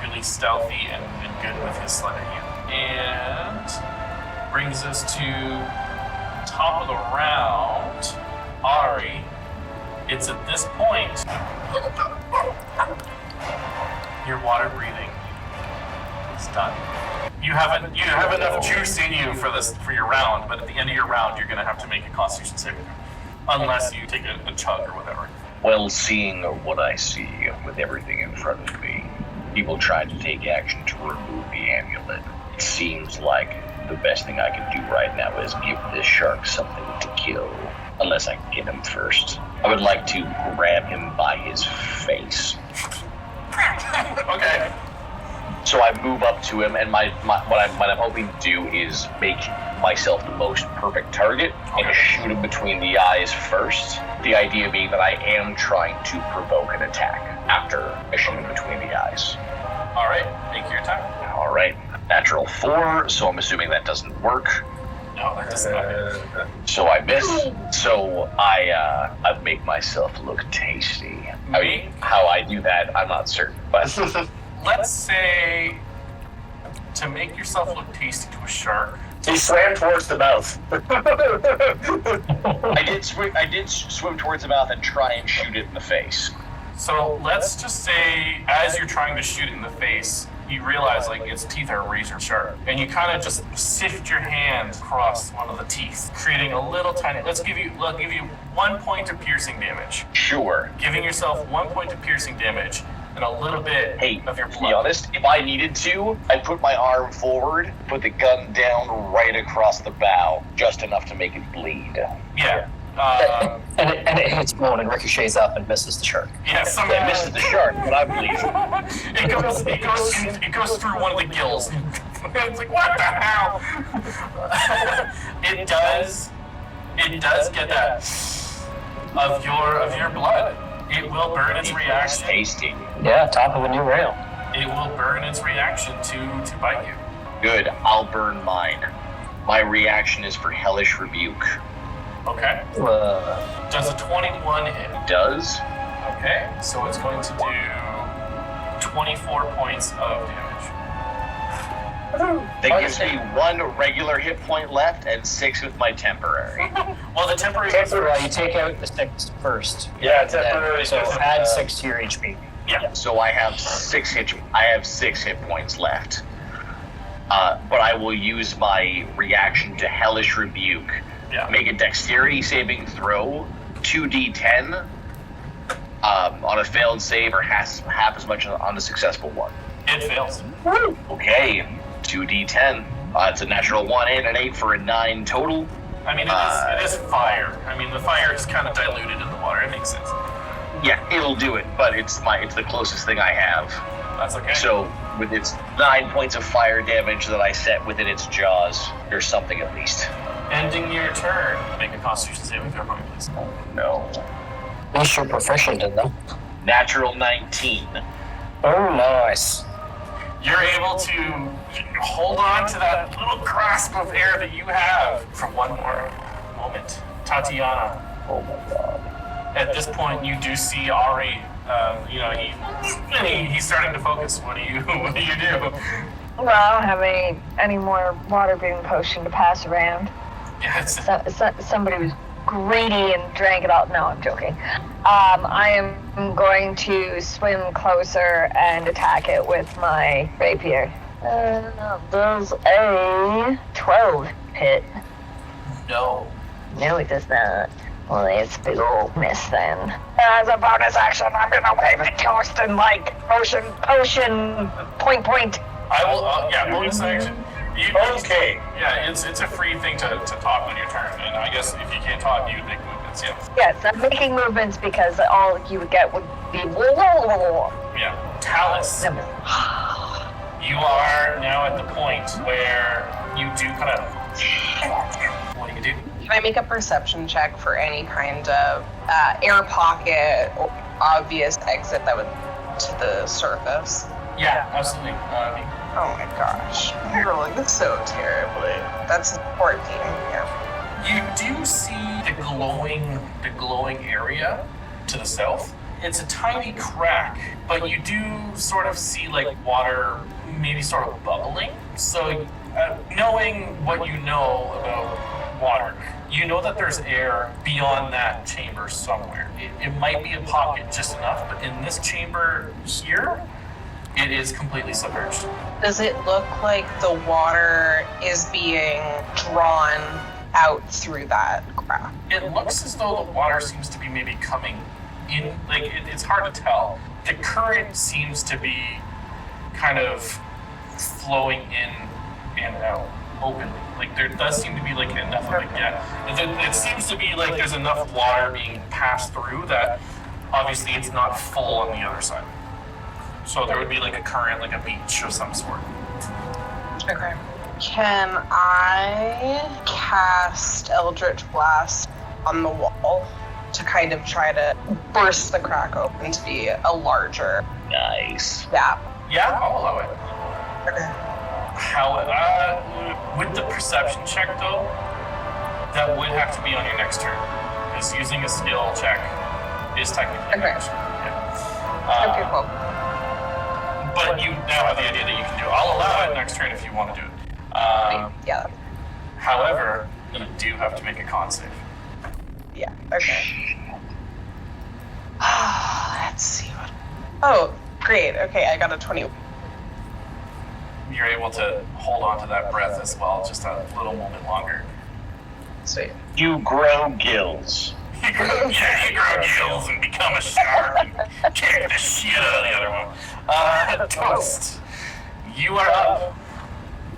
really stealthy and good with his sleight of hand. And brings us to top of the round, Ari. It's at this point your water breathing is done. You have enough juice in you for your round, but at the end of your round, you're going to have to make a Constitution saving throw, unless you take a chug or whatever. Well, seeing what I see with everything in front of me, people tried to take action to remove the amulet. It seems like the best thing I can do right now is give this shark something to kill, unless I can get him first. I would like to grab him by his face. Okay. So I move up to him, and what I'm hoping to do is make myself the most perfect target and shoot him between the eyes first. The idea being that I am trying to provoke an attack after I shoot him between the eyes. All right, make your attack. All right, natural 4, so I'm assuming that doesn't work. No, that does not hit. So I miss. So I make myself look tasty. I mean, how I do that, I'm not certain, but Let's say to make yourself look tasty to a shark. He swam towards the mouth. I did swim towards the mouth and try and shoot it in the face. So let's just say, as you're trying to shoot it in the face, you realize like its teeth are razor sharp, and you kind of just sift your hand across one of the teeth, creating a little tiny. I'll give you 1 point of piercing damage. Sure. Giving yourself 1 point of piercing damage and a little bit of your to be blood. honest, if I needed to, I'd put my arm forward, put the gun down right across the bow, just enough to make it bleed. Yeah. And it hits Moan and ricochets up and misses the shark. Yeah. I missed the shark, but I'm bleeding. It goes through one of the gills. It's like, what the hell? It does get that of your blood. It will burn its reaction. Tasty. Yeah, top of a new rail. It will burn its reaction to bite you. Good, I'll burn mine. My reaction is for Hellish Rebuke. Okay. Does a 21 hit? Does? Okay, so it's going to do 24 points of damage. That gives me 1 regular hit point left and 6 with my temporary. Well, the temporary. Well, you take out the 6 first. Yeah, temporary. So add 6 to your HP. Yeah. So I have 6 hit points left. But I will use my reaction to Hellish Rebuke. Yeah. Make a dexterity saving throw, 2d10 on a failed save, or half as much on a successful one. It fails. Okay, 2d10. It's a natural 1 and an 8 for a 9 total. I mean, it is fire. I mean, the fire is kind of diluted in the water. It makes sense. Yeah, it'll do it, but it's the closest thing I have. That's okay. So with its 9 points of fire damage that I set within its jaws, there's something at least. Ending your turn. Make a Constitution saving throw, please. Oh no. At least you're proficient in them. Natural 19. Oh, nice. You're able to hold on to that little grasp of air that you have for one more moment. Tatiana. Oh my god. At this point, you do see Ari. He's starting to focus. What do you do? Well, I don't have any more water breathing potion to pass around. Yeah, it's, Somebody was greedy and drank it all. No, I'm joking. I am going to swim closer and attack it with my rapier. Does a 12 hit? no. No, it does not. Well, it's a big old miss then. As a bonus action, I'm gonna wave the toast and potion, point. I will. Bonus action. Okay. Yeah, it's a free thing to talk on your turn, and I guess if you can't talk, you would make movements. Yeah. Yes, I'm making movements because all you would get would be Yeah. Talus. You are now at the point where you do kind of... What do you do? Can I make a perception check for any kind of air pocket or obvious exit that would to the surface? Yeah, absolutely. Oh my gosh, I'm rolling so terribly. That's 14. Yeah. You do see the glowing area to the south. It's a tiny crack, but you do sort of see like water maybe sort of bubbling. So knowing what you know about water, you know that there's air beyond that chamber somewhere. It might be a pocket just enough, but in this chamber here, it is completely submerged. Does it look like the water is being drawn out through that crack? It looks as though the water seems to be maybe coming in, like it's hard to tell. The current seems to be kind of flowing in and out openly. Like there does seem to be like enough of a gap. It seems to be like there's enough water being passed through that obviously it's not full on the other side. So there would be like a current, like a beach of some sort. Okay. Can I cast Eldritch Blast on the wall to kind of try to burst the crack open to be a larger Nice. gap? Yeah, I'll allow it. Okay. With the perception check though, that would have to be on your next turn. Because using a skill check is technically Okay. action. Yeah. Okay, cool. But you now have the idea that you can do it. I'll allow it next turn if you want to do it. Yeah. However, you do have to make a con save. Yeah. Okay. Let's see what. Oh, great. Okay, I got a 20. You're able to hold on to that breath as well, just a little moment longer. Sweet. You grow gills. You grow gills and become a shark and kick the shit out of the other one. Toast, you are up.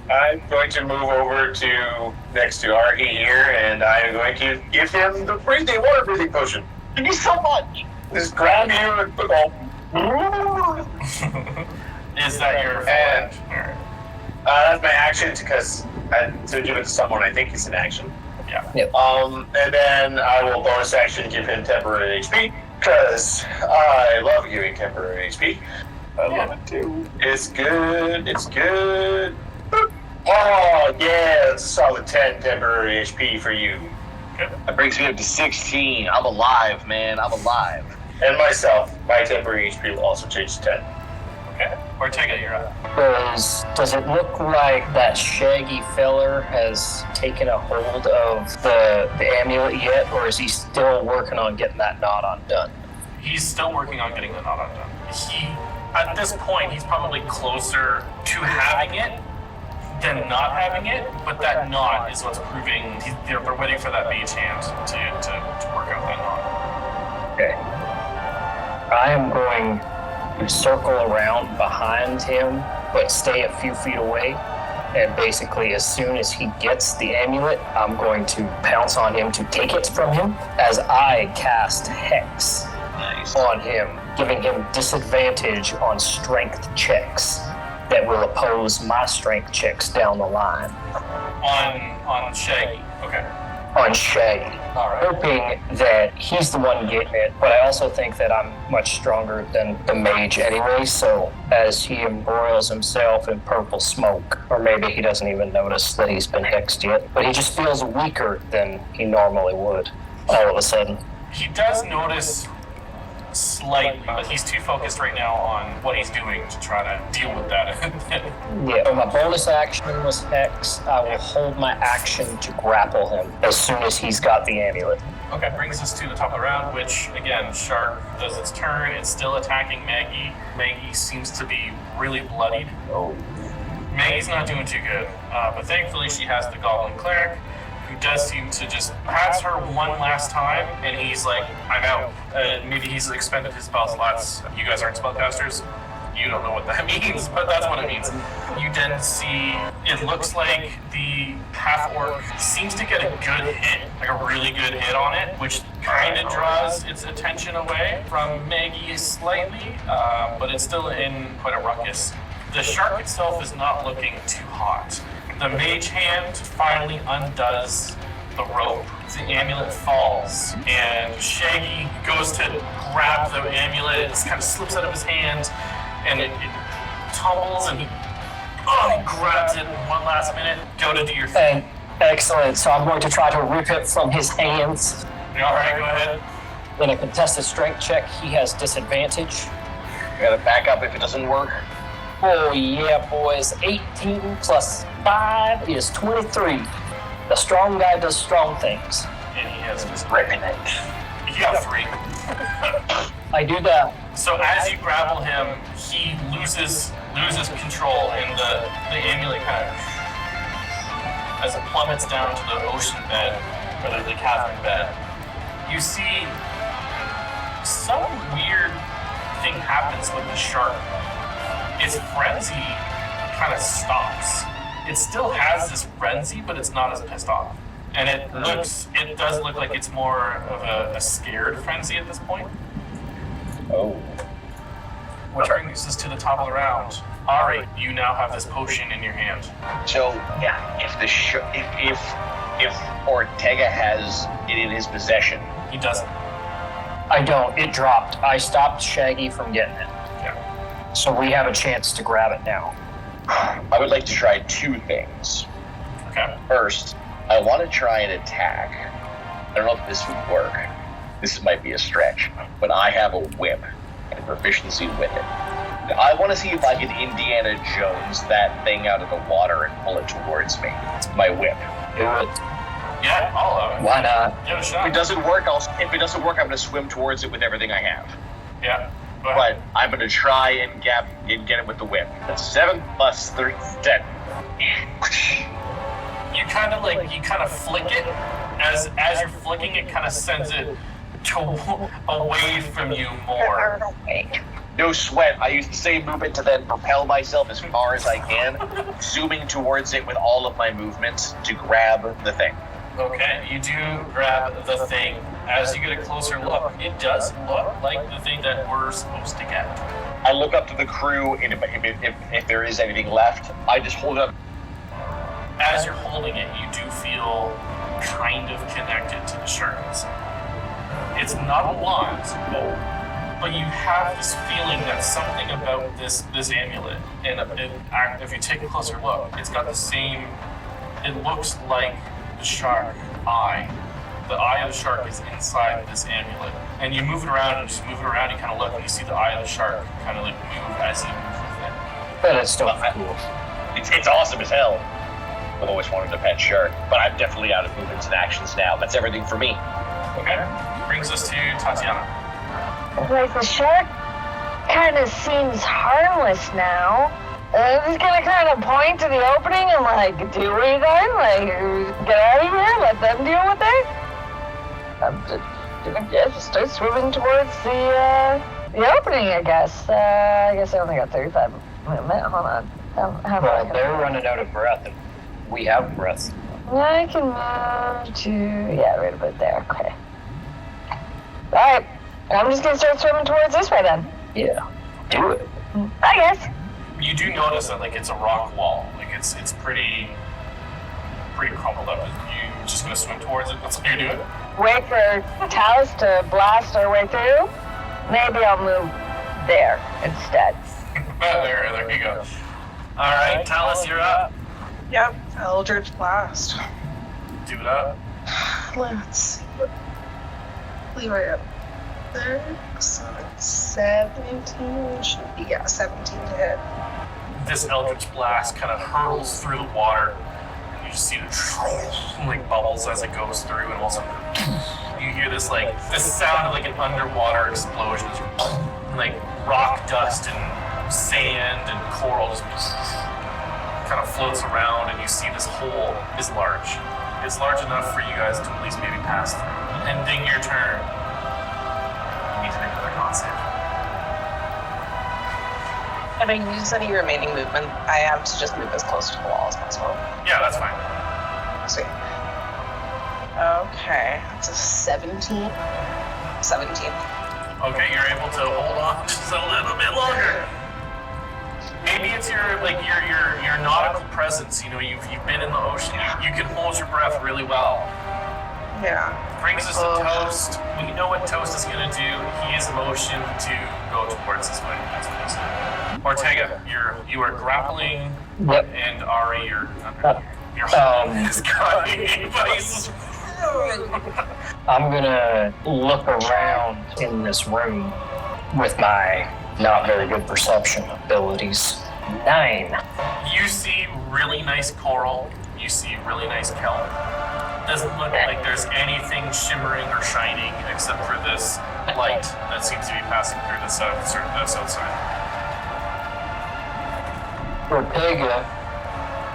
I'm going to move over to next to Arky here, and I'm going to give him the water breathing potion. Thank you so much. Just grab you and put all. Is that your And- action? That's my action because to give it to someone, I think it's an action. Yeah. And then I will bonus action give him temporary HP because I love giving temporary HP. I love it too. It's good. It's good. Boop. Oh yeah, it's a solid 10 temporary HP for you. That brings me up to 16. I'm alive, man. I'm alive. And myself, my temporary HP will also change to 10. Okay. Ortega, you're up. Does it look like that shaggy feller has taken a hold of the amulet yet, or is he still working on getting that knot undone? He's still working on getting the knot undone. At this point, he's probably closer to having it than not having it, but that knot is what's proving they're waiting for that mage hand to work out that knot. Okay. I am going to circle around behind him, but stay a few feet away. And basically, as soon as he gets the amulet, I'm going to pounce on him to take it from him as I cast Hex on him, giving him disadvantage on strength checks that will oppose my strength checks down the line. On Shaggy. Okay. On Shaggy. All right. Hoping that he's the one getting it, but I also think that I'm much stronger than the mage anyway, so as he embroils himself in purple smoke, or maybe he doesn't even notice that he's been hexed yet, but he just feels weaker than he normally would all of a sudden. He does notice slightly, but he's too focused right now on what he's doing to try to deal with that. Yeah, so my bonus action was Hex. I will hold my action to grapple him as soon as he's got the amulet. Okay, brings us to the top of the round, which, again, Shark does its turn. It's still attacking Maggie. Maggie seems to be really bloodied. Oh. Maggie's not doing too good, but thankfully she has the Goblin Cleric, who does seem to just pats her one last time, and he's like, I'm out. Maybe he's expended his spell slots. You guys aren't spellcasters. You don't know what that means, but that's what it means. You then see, it looks like the half-orc seems to get a good hit, like a really good hit on it, which kind of draws its attention away from Maggie slightly, but it's still in quite a ruckus. The shark itself is not looking too hot. The mage hand finally undoes the rope. The amulet falls, and Shaggy goes to grab the amulet. It kind of slips out of his hand, and it tumbles, and he grabs it in one last minute. Go to do your thing. Excellent. So I'm going to try to rip it from his hands. All right, go ahead. In a contested strength check, he has disadvantage. You gotta back up if it doesn't work. Oh yeah, boys. 18 plus 5 is 23. The strong guy does strong things. And he has just Ripping it. You got 3. I do that. So as you grapple him, he loses control, and the amulet kind of, as it plummets down to the ocean bed, or the cavern bed, you see some weird thing happens with the shark. Its frenzy kind of stops. It still has this frenzy, but it's not as pissed off. And it does look like it's more of a scared frenzy at this point. Oh. Which brings us to the top of the round. Ari, you now have this potion in your hand. So, yeah, if Ortega has it in his possession. He doesn't. I don't. It dropped. I stopped Shaggy from getting it. Yeah. So we have a chance to grab it now. I would like to try 2 things. Okay. First, I want to try and attack. I don't know if this would work. This might be a stretch, but I have a whip and proficiency with it. I want to see if I can Indiana Jones that thing out of the water and pull it towards me. It's my whip. Do it. Yeah, I'll Why not? give it a shot. If it doesn't work, I'm going to swim towards it with everything I have. Yeah. Go ahead. But I'm going to try and get it with the whip. That's 7 plus 3, 10. You kind of flick it. As you're flicking it, kind of sends it away from you more. No sweat. I use the same movement to then propel myself as far as I can, zooming towards it with all of my movements to grab the thing. Okay, you do grab the thing. As you get a closer look, it does look like the thing that we're supposed to get. I look up to the crew, and if there is anything left, I just hold it up. As you're holding it, you do feel kind of connected to the shark inside. It's not a lot, but you have this feeling that something about this amulet, and if you take a closer look, it's got the same. It looks like the shark eye. The eye of the shark is inside this amulet, and you move it around, and you kind of look, and you see the eye of the shark kind of like move as you move with it. But it's still cool. It's awesome as hell. I've always wanted a pet shark, but I'm definitely out of movements and actions now. That's everything for me. Okay, brings us to Tatiana. Like, the shark kind of seems harmless now. I'm just gonna kind of point to the opening and, like, do what you guys, like, get out of here, let them deal with it. I'm just start swimming towards the opening, I guess. I guess I only got 35 movement. Hold on. Well, they're running out of breath, and we have breath. I can move to, right about there. Okay. Alright. I'm just gonna start swimming towards this way then. Yeah. Do it. I guess. You do notice that like it's a rock wall. Like it's pretty crumpled up. You just gonna swim towards it? That's what you're doing? Wait for Talus to blast our way through. Maybe I'll move there instead. there you go. Alright, Talus, you're up. Yep, Eldritch Blast. Do it up. Let's see. Leave right up there. So it's 17 should be, 17 to hit. This Eldritch Blast kind of hurtles through the water, and you just see the like bubbles as it goes through, and all of a sudden you hear this sound of like an underwater explosion, like rock dust and sand and coral just kind of floats around, and you see this hole is large. It's large enough for you guys to at least maybe pass through. Ending your turn. You need to make another con save. If I use any remaining movement, I have to just move as close to the wall as possible. Yeah, that's fine. Sweet. Okay, that's a 17. 17. Okay, you're able to hold on just a little bit longer. Maybe it's your nautical presence. You know, you've been in the ocean. You can hold your breath really well. Yeah. Brings us to Toast. We know what Toast is going to do. He is motioned to go towards this way. That's what he's doing. Ortega, you are grappling, Yep. and Ari, you're holding this guy. I'm gonna look around in this room with my not very good perception abilities. 9. You see really nice coral. You see really nice kelp. Doesn't look like there's anything shimmering or shining except for this light that seems to be passing through the south side. Ortega,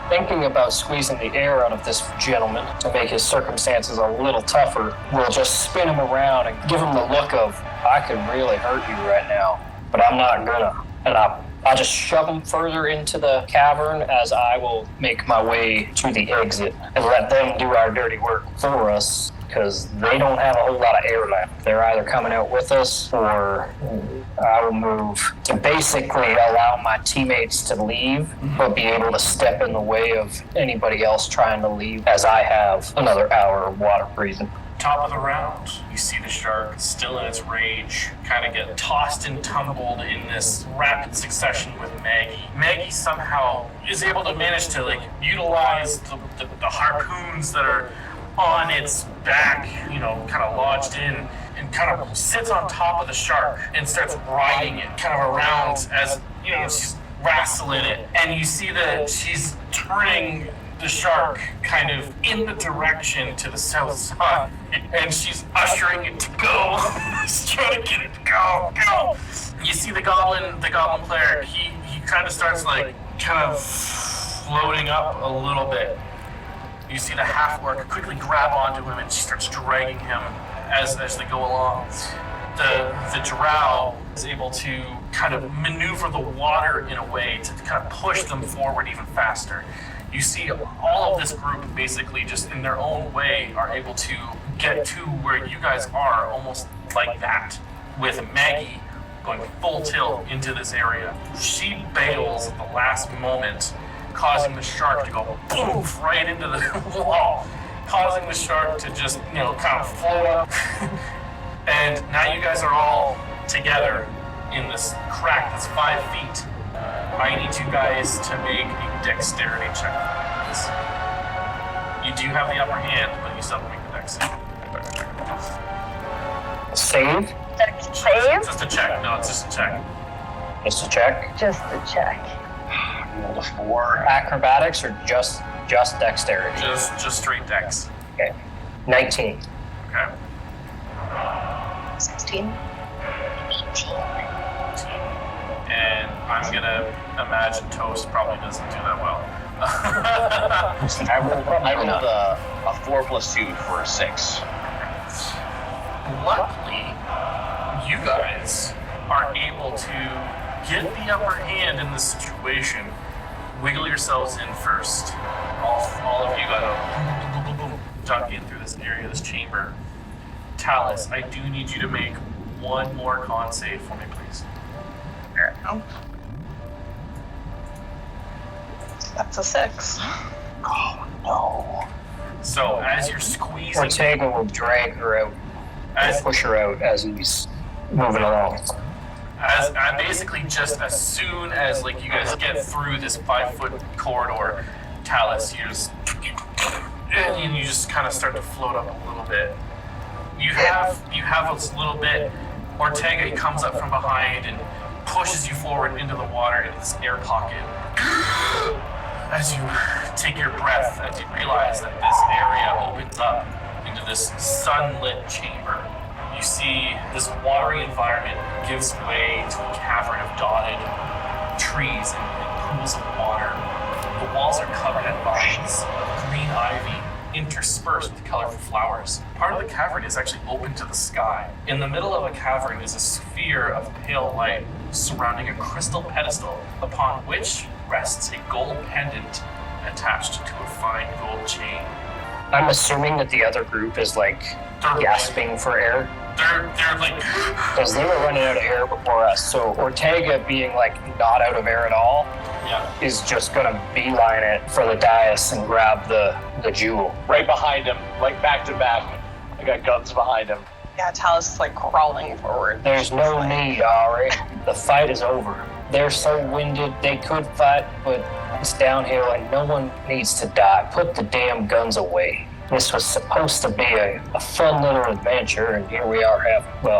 thinking about squeezing the air out of this gentleman to make his circumstances a little tougher, will just spin him around and give him the look of, I could really hurt you right now, but I'm not gonna. And I'll just shove him further into the cavern as I will make my way to the exit and let them do our dirty work for us, because they don't have a whole lot of air left. They're either coming out with us or I will move to basically allow my teammates to leave, but be able to step in the way of anybody else trying to leave, as I have another hour of water breathing. Top of the round, you see the shark still in its rage, kind of get tossed and tumbled in this rapid succession with Maggie. Maggie somehow is able to manage to utilize the harpoons that are on its back, kind of lodged in, and kind of sits on top of the shark and starts riding it kind of around as, she's wrestling it. And you see that she's turning the shark kind of in the direction to the south side, and she's ushering it to go. She's trying to get it to go. You see the goblin player, he kind of starts kind of floating up a little bit. You see the half-orc quickly grab onto him, and she starts dragging him as they go along. The drow is able to kind of maneuver the water in a way to kind of push them forward even faster. You see all of this group basically just in their own way are able to get to where you guys are almost like that, with Maggie going full tilt into this area. She bails at the last moment, causing the shark to go poof right into the wall, causing the shark to just, kind of float up. And now you guys are all together in this crack that's 5 feet. I need you guys to make a dexterity check. You do have the upper hand, but you still have to make the dex Save? Save? Just a check. No, it's just a check. Just a check? Just a check. Roll a 4. Acrobatics or just dexterity? Just straight dex. Okay. 19. Okay. 16. 18. And I'm gonna imagine Toast probably doesn't do that well. I rolled a 4 plus 2 for a 6. Luckily, you guys are able to get the upper hand in this situation. Wiggle yourselves in first. All of you gotta duck in through this area, this chamber. Talus, I do need you to make one more con save for me, please. That's a 6. Oh, no. So as you're squeezing, Ortega will drag her out, push her out as he's moving along. as basically just as soon as you guys get through this 5-foot corridor, Talus, you just kind of start to float up a little bit. You have a little bit. Ortega comes up from behind and pushes you forward into the water, into this air pocket. As you take your breath, as you realize that this area opens up into this sunlit chamber, you see this watery environment gives way to a cavern of dotted trees and pools of water. The walls are covered in vines, green ivy, interspersed with colorful flowers. Part of the cavern is actually open to the sky. In the middle of a cavern is a sphere of pale light surrounding a crystal pedestal upon which rests a gold pendant attached to a fine gold chain. I'm assuming that the other group is gasping for air. They're like, Because they were running out of air before us. So Ortega, being like not out of air at all, yeah. is just gonna beeline it for the dais and grab the jewel. Right behind him, like back to back. I got guns behind him. Yeah, Talus is like crawling forward. There's no need, Ari. The fight is over. They're so winded, they could fight, but it's downhill and no one needs to die. Put the damn guns away. This was supposed to be a fun little adventure, and here we are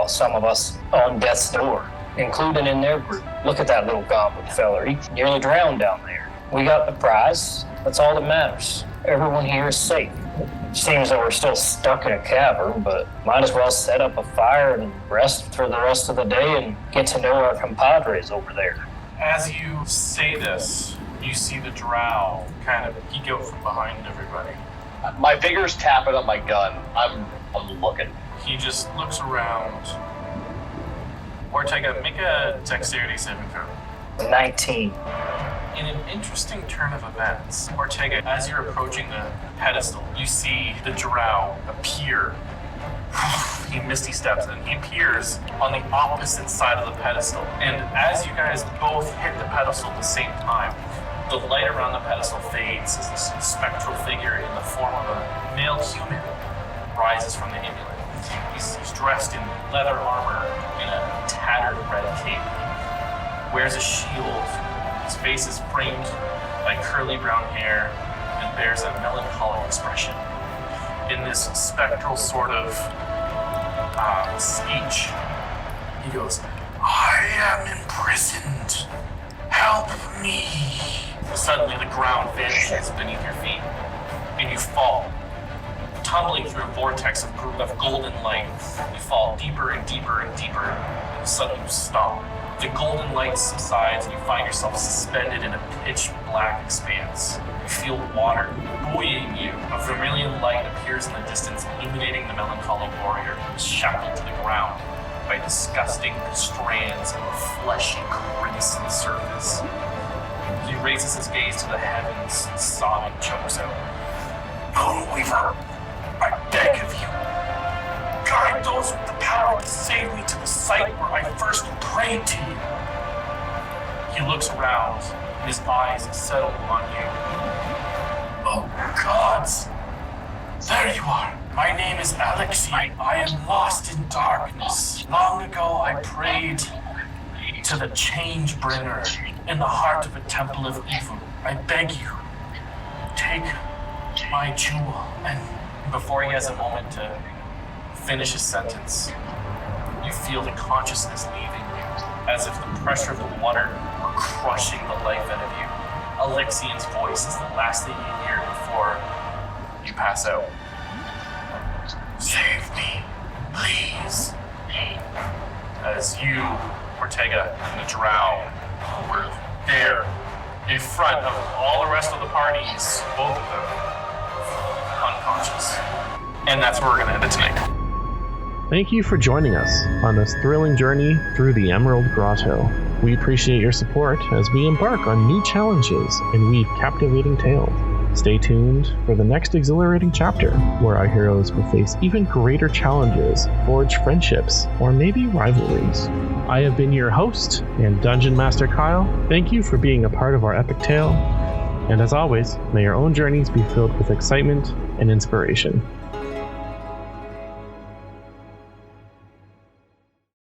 some of us on death's door, including in their group. Look at that little goblin fella. He nearly drowned down there. We got the prize. That's all that matters. Everyone here is safe. Seems that we're still stuck in a cavern, but might as well set up a fire and rest for the rest of the day and get to know our compadres over there. as you say this, you see the drow kind of peek out from behind everybody. My finger's tapping on my gun. I'm looking. He just looks around. Ortega, make a dexterity saving throw. 19. In an interesting turn of events, Ortega, as you're approaching the pedestal, you see the drow appear. He misty steps and he appears on the opposite side of the pedestal. And as you guys both hit the pedestal at the same time, the light around the pedestal fades as this spectral figure in the form of a male human rises from the amulet. He's dressed in leather armor in a tattered red cape. Wears a shield. His face is framed by curly brown hair and bears a melancholic expression. In this spectral sort of speech, he goes, "I am imprisoned. Help me." Suddenly the ground vanishes beneath your feet, and you fall, tumbling through a vortex of golden light. You fall deeper and deeper and deeper, and suddenly you stop. The golden light subsides, and you find yourself suspended in a pitch black expanse. You feel water buoying you. A vermilion light appears in the distance, illuminating the melancholy warrior who is shackled to the ground by disgusting strands of a fleshy crimson surface. He raises his gaze to the heavens, and sobbing chokes out, "Lone Weaver, I beg of you, guide those with the power to save me to the site where I first prayed to you." He looks around, and his eyes settle on you. "Oh, gods! There you are! My name is Alexei. I am lost in darkness. Long ago I prayed to the change bringer in the heart of a temple of evil. I beg you, take my jewel." And before he has a moment to finish his sentence, you feel the consciousness leaving you, as if the pressure of the water were crushing the life out of you. Alexian's voice is the last thing you hear before you pass out. "Save me, please." As you, Ortega, and the drow were there in front of all the rest of the parties, both of them unconscious. And that's where we're going to end it tonight. Thank you for joining us on this thrilling journey through the Emerald Grotto. We appreciate your support as we embark on new challenges and weave captivating tales. Stay tuned for the next exhilarating chapter, where our heroes will face even greater challenges, forge friendships, or maybe rivalries. I have been your host and Dungeon Master Kyle. Thank you for being a part of our epic tale. And as always, may your own journeys be filled with excitement and inspiration.